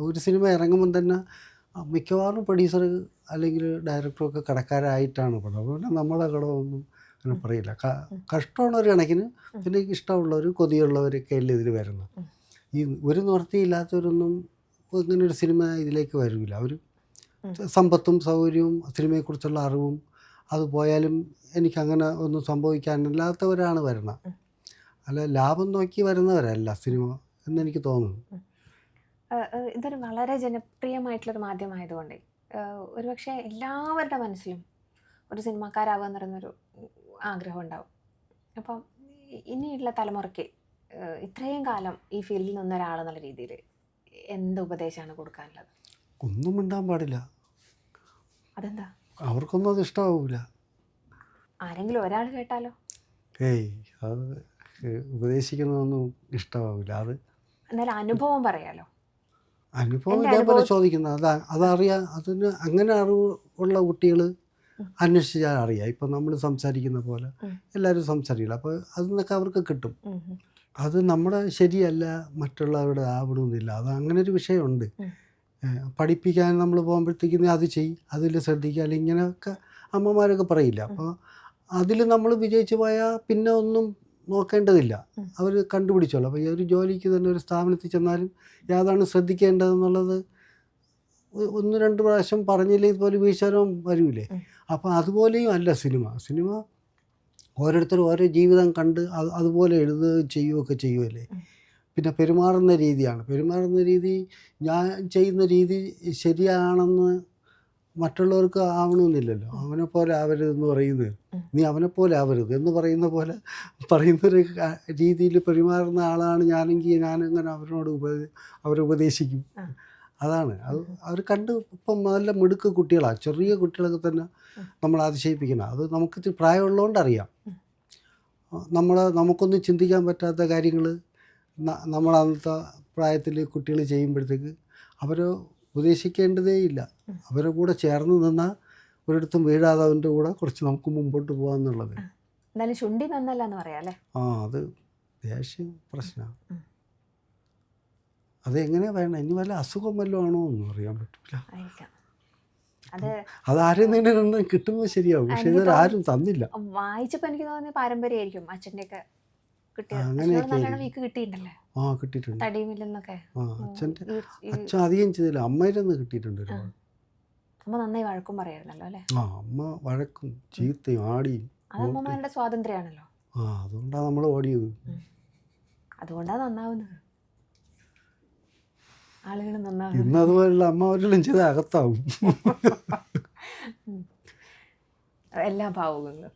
ഒരു സിനിമ ഇറങ്ങുമ്പം തന്നെ മിക്കവാറും പ്രൊഡ്യൂസർ അല്ലെങ്കിൽ ഡയറക്ടറൊക്കെ കടക്കാരായിട്ടാണ് പടം. അതുകൊണ്ട് നമ്മുടെ കടമൊന്നും അങ്ങനെ പറയില്ല. കഷ്ടമാണ് ഒരു കണക്കിന്. പിന്നെ ഇഷ്ടമുള്ളവർ കൊതിയുള്ളവരൊക്കെ അല്ലേ ഇതിൽ വരുന്നത്. ഈ ഒരു നിവൃത്തിയില്ലാത്തവരൊന്നും ഇങ്ങനെ ഒരു സിനിമ ഇതിലേക്ക് വരില്ല. അവർ സമ്പത്തും സൗകര്യവും സിനിമയെക്കുറിച്ചുള്ള അറിവും അത് പോയാലും എനിക്കങ്ങനെ ഒന്നും സംഭവിക്കാനില്ലാത്തവരാണ് വരുന്നത്. അല്ല ലാഭം നോക്കി വരുന്നവരല്ല സിനിമ എന്നെനിക്ക് തോന്നുന്നു. ഇതൊരു വളരെ ജനപ്രിയമായിട്ടുള്ളൊരു മാധ്യമമായതുകൊണ്ട് ഒരുപക്ഷെ എല്ലാവരുടെ മനസ്സിലും ഒരു സിനിമാക്കാരാവുക എന്ന് പറയുന്നൊരു ആഗ്രഹം ഉണ്ടാവും. അപ്പം ഇനിയുള്ള തലമുറയ്ക്ക് ഇത്രയും കാലം ഈ ഫീൽഡിൽ നിന്ന ഒരാളെന്നുള്ള രീതിയിൽ എന്ത് ഉപദേശമാണ് കൊടുക്കാനുള്ളത്? ഒന്നും മിണ്ടാൻ പാടില്ല. അതെന്താ? അവർക്കൊന്നും അത് ഇഷ്ടമാവില്ല. ആരെങ്കിലും ഒരാൾ കേട്ടാലോ? അത് ഉപദേശിക്കുന്നതൊന്നും ഇഷ്ടമാവില്ല. അത് എന്നാലും അനുഭവം പറയാലോ. അനുഭവം ഇതേപോലെ ചോദിക്കുന്നത് അതറിയാം. അതിന് അങ്ങനെ അറിവ് ഉള്ള കുട്ടികൾ അന്വേഷിച്ചാൽ അറിയാം. ഇപ്പം നമ്മൾ സംസാരിക്കുന്ന പോലെ എല്ലാവരും സംസാരിക്കില്ല. അപ്പോൾ അതിൽ അവർക്ക് കിട്ടും. അത് നമ്മുടെ ശരിയല്ല, മറ്റുള്ളവരുടെ ആവണമെന്നില്ല. അത് അങ്ങനെ ഒരു വിഷയമുണ്ട്. പഠിപ്പിക്കാൻ നമ്മൾ പോകുമ്പോഴത്തേക്കും അത് ചെയ്യും, അതിൽ ശ്രദ്ധിക്കുക, അല്ലെങ്കിൽ ഇങ്ങനെയൊക്കെ അമ്മമാരൊക്കെ പറയില്ല. അപ്പോൾ അതിൽ നമ്മൾ വിജയിച്ച് പോയാൽ പിന്നെ ഒന്നും നോക്കേണ്ടതില്ല, അവർ കണ്ടുപിടിച്ചോളൂ. അപ്പോൾ ഈ ഒരു ജോലിക്ക് തന്നെ ഒരു സ്ഥാപനത്തിൽ ചെന്നാലും യാതാണ് ശ്രദ്ധിക്കേണ്ടതെന്നുള്ളത് 1-2 പ്രാവശ്യം പറഞ്ഞില്ലേ ഇതുപോലെ വീഴ്ചവരും വരൂലേ. അപ്പോൾ അതുപോലെയും അല്ല സിനിമ ഓരോരുത്തരും ഓരോ ജീവിതം കണ്ട് അതുപോലെ എഴുതുകയും ചെയ്യുകയൊക്കെ ചെയ്യുമല്ലേ. പിന്നെ പെരുമാറുന്ന രീതി ഞാൻ ചെയ്യുന്ന രീതി ശരിയാണെന്ന് മറ്റുള്ളവർക്ക് ആവണമെന്നില്ലല്ലോ. അവനെ പോലെ ആവരുതെന്ന് പറയുന്നത്, നീ അവനെ പോലെ ആവരുത് എന്ന് പറയുന്നൊരു രീതിയിൽ പെരുമാറുന്ന ആളാണ് ഞാനെങ്കിൽ ഞാനങ്ങനെ അവരെ ഉപദേശിക്കും. അതാണ് അത് അവർ കണ്ട്. ഇപ്പം നല്ല മിടുക്ക് കുട്ടികളാണ്, ചെറിയ കുട്ടികളൊക്കെ തന്നെ നമ്മൾ അതിശയിപ്പിക്കണം. അത് നമുക്ക് പ്രായമുള്ളതുകൊണ്ട് അറിയാം. നമുക്കൊന്നും ചിന്തിക്കാൻ പറ്റാത്ത കാര്യങ്ങൾ നമ്മളന്നത്തെ പ്രായത്തിൽ കുട്ടികൾ ചെയ്യുമ്പോഴത്തേക്ക് അവരെ ഉപദേശിക്കേണ്ടതേ ഇല്ല. അവരുടെ കൂടെ ചേർന്ന് നിന്നാൽ ഒരിടത്തും വീഴാതെ അവൻ്റെ കൂടെ കുറച്ച് നമുക്ക് മുമ്പോട്ട് പോകാമെന്നുള്ളത്. എന്നാലും ചുണ്ടി നന്നല്ല എന്ന് പറയാം അല്ലേ. അത് ദേഷ്യം പ്രശ്നമാണ്. അതെങ്ങനെയാ വേണം, ഇനി വല്ല അസുഖം വല്ലതും ആണോ ഒന്നും അറിയാൻ പറ്റില്ല. അതാരും തന്നെ കിട്ടുമ്പോൾ ശരിയാവും, പക്ഷെ ഇതുവരെ ആരും തന്നില്ല. വായിച്ചപ്പോൾ എനിക്ക് തോന്നിയ പാരമ്പര്യമായിരിക്കും അച്ഛൻ്റെ ഒക്കെ കിട്ടിയിട്ടുണ്ടല്ലേ. കിട്ടിയിട്ടുണ്ട്. തടിയുമില്ലെന്നൊക്കെ അച്ഛൻ അധികം ചെയ്തില്ല, അമ്മയിലൊന്ന് കിട്ടിയിട്ടുണ്ട് ഒരുപാട്. അമ്മ നന്നായി വഴക്കും പറയായിരുന്നല്ലോ അല്ലേ. അമ്മ വഴക്കും ചീത്തയും ആടിയും. അത് അമ്മമാരുടെ സ്വാതന്ത്ര്യമാണല്ലോ. അതുകൊണ്ടാണ് നമ്മൾ ഓടിയത്. അതുകൊണ്ടാണ് നന്നാവുന്നത്, ആളുകൾ നന്നാവും. ഇന്ന് അതുപോലുള്ള അമ്മമാരെല്ലാം ചെയ്ത് അകത്താവും എല്ലാ ഭാവങ്ങളും.